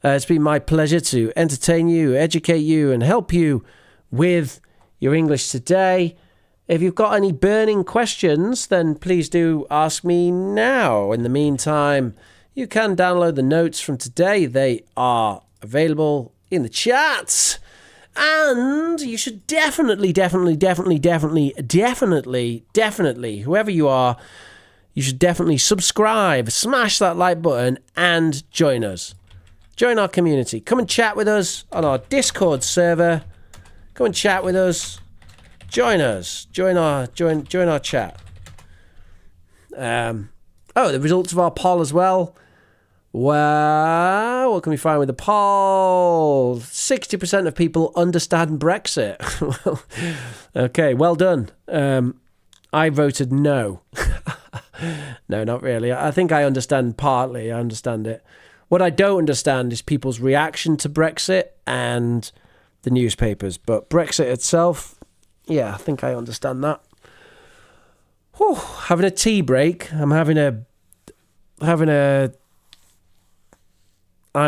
It's been my pleasure to entertain you, educate you, and help you with your English today. If you've got any burning questions, then please do ask me now. In the meantime, you can download the notes from today. They are available in the chats. And you should definitely, whoever you are, you should definitely subscribe, smash that like button, and join us. Join our community. Come and chat with us on our Discord server. Come and chat with us. Join us. Join our chat. The results of our poll as well. Well, what can we find with the poll? 60% of people understand Brexit. Okay, well done. I voted no. No, not really. I think I understand partly. I understand it. What I don't understand is people's reaction to Brexit and the newspapers. But Brexit itself, yeah, I think I understand that. Whew, having a tea break. I'm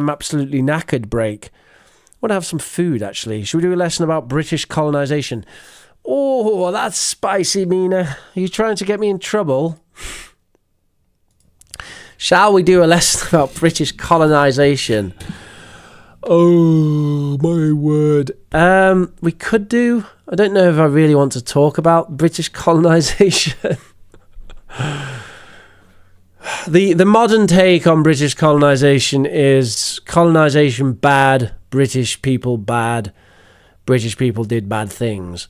absolutely knackered break. I want to have some food, actually. Should we do a lesson about British colonisation? Oh, that's spicy, Mina. Are you trying to get me in trouble? Shall we do a lesson about British colonisation? Oh, my word. We could do... I don't know if I really want to talk about British colonisation. The modern take on British colonisation is colonisation bad, British people bad, British people did bad things.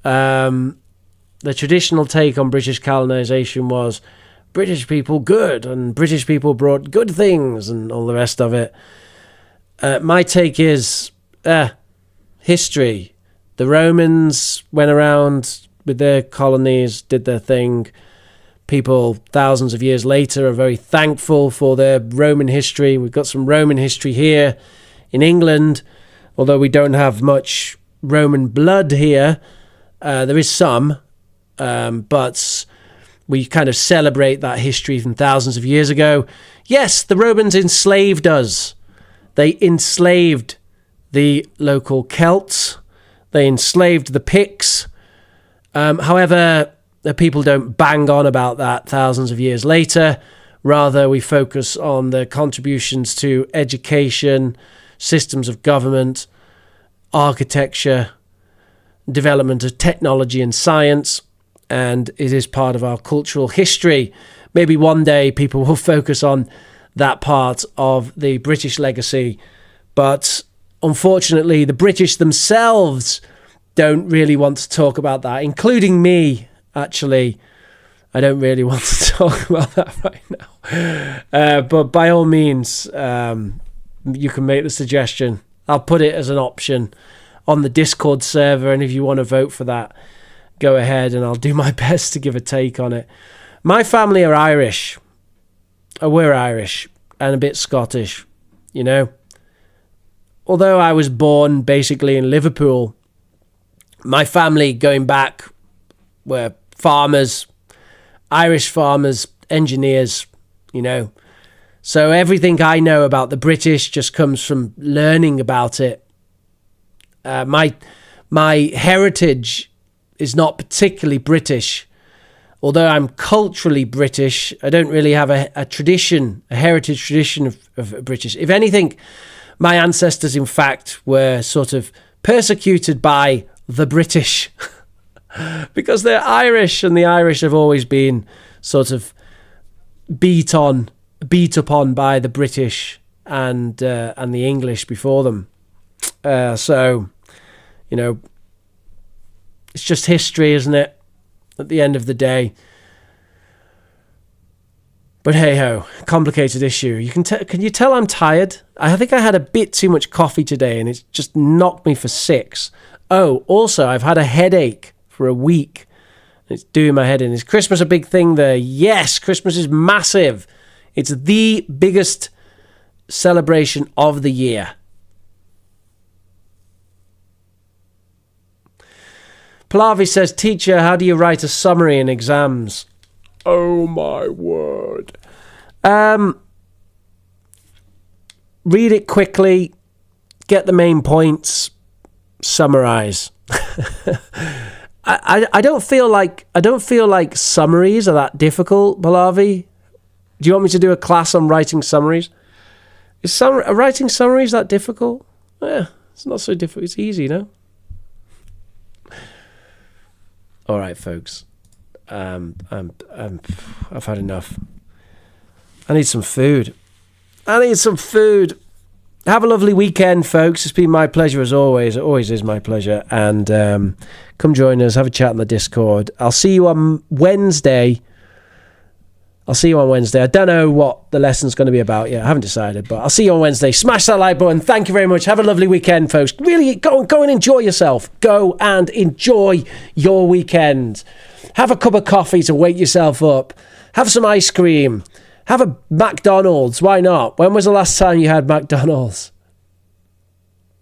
The traditional take on British colonisation was British people good, and British people brought good things, and all the rest of it. My take is history. The Romans went around with their colonies, did their thing. People thousands of years later are very thankful for their Roman history. We've got some Roman history here in England, although we don't have much Roman blood here. There is some, but we kind of celebrate that history from thousands of years ago. Yes, the Romans enslaved us. They enslaved the local Celts. They enslaved the Picts. However, that people don't bang on about that thousands of years later. Rather, we focus on the contributions to education, systems of government, architecture, development of technology and science, and it is part of our cultural history. Maybe one day people will focus on that part of the British legacy, but unfortunately the British themselves don't really want to talk about that, including me, actually. I don't really want to talk about that right now. But by all means, you can make the suggestion. I'll put it as an option on the Discord server, and if you want to vote for that, go ahead, and I'll do my best to give a take on it. My family are Irish. We're Irish and a bit Scottish, you know. Although I was born basically in Liverpool, my family going back were farmers, Irish farmers, engineers, you know. So everything I know about the British just comes from learning about it. My heritage is not particularly British. Although I'm culturally British, I don't really have a tradition, a heritage tradition of British. If anything, my ancestors, in fact, were sort of persecuted by the British because they're Irish, and the Irish have always been sort of beat upon by the British and the English before them. So, you know, it's just history, isn't it? At the end of the day. But hey ho, complicated issue. Can you tell I'm tired? I think I had a bit too much coffee today, and it's just knocked me for 6. Oh, also, I've had a headache for a week. It's doing my head in. Is Christmas a big thing there? Yes, Christmas is massive. It's the biggest celebration of the year. Pallavi says, teacher, how do you write a summary in exams? Oh my word. Read it quickly, get the main points, summarize. I don't feel like summaries are that difficult, Pallavi. Do you want me to do a class on writing summaries? Is writing summaries that difficult? Yeah, it's not so difficult. It's easy, no? All right, folks. I've had enough. I need some food. Have a lovely weekend, folks. It's been my pleasure as always. It always is my pleasure. And come join us. Have a chat on the Discord. I'll see you on Wednesday. I don't know what the lesson's going to be about yet. I haven't decided, but I'll see you on Wednesday. Smash that like button. Thank you very much. Have a lovely weekend, folks. Really, go and enjoy yourself. Go and enjoy your weekend. Have a cup of coffee to wake yourself up. Have some ice cream. Have a McDonald's. Why not? When was the last time you had McDonald's?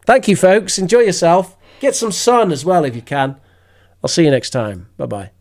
Thank you, folks. Enjoy yourself. Get some sun as well if you can. I'll see you next time. Bye-bye.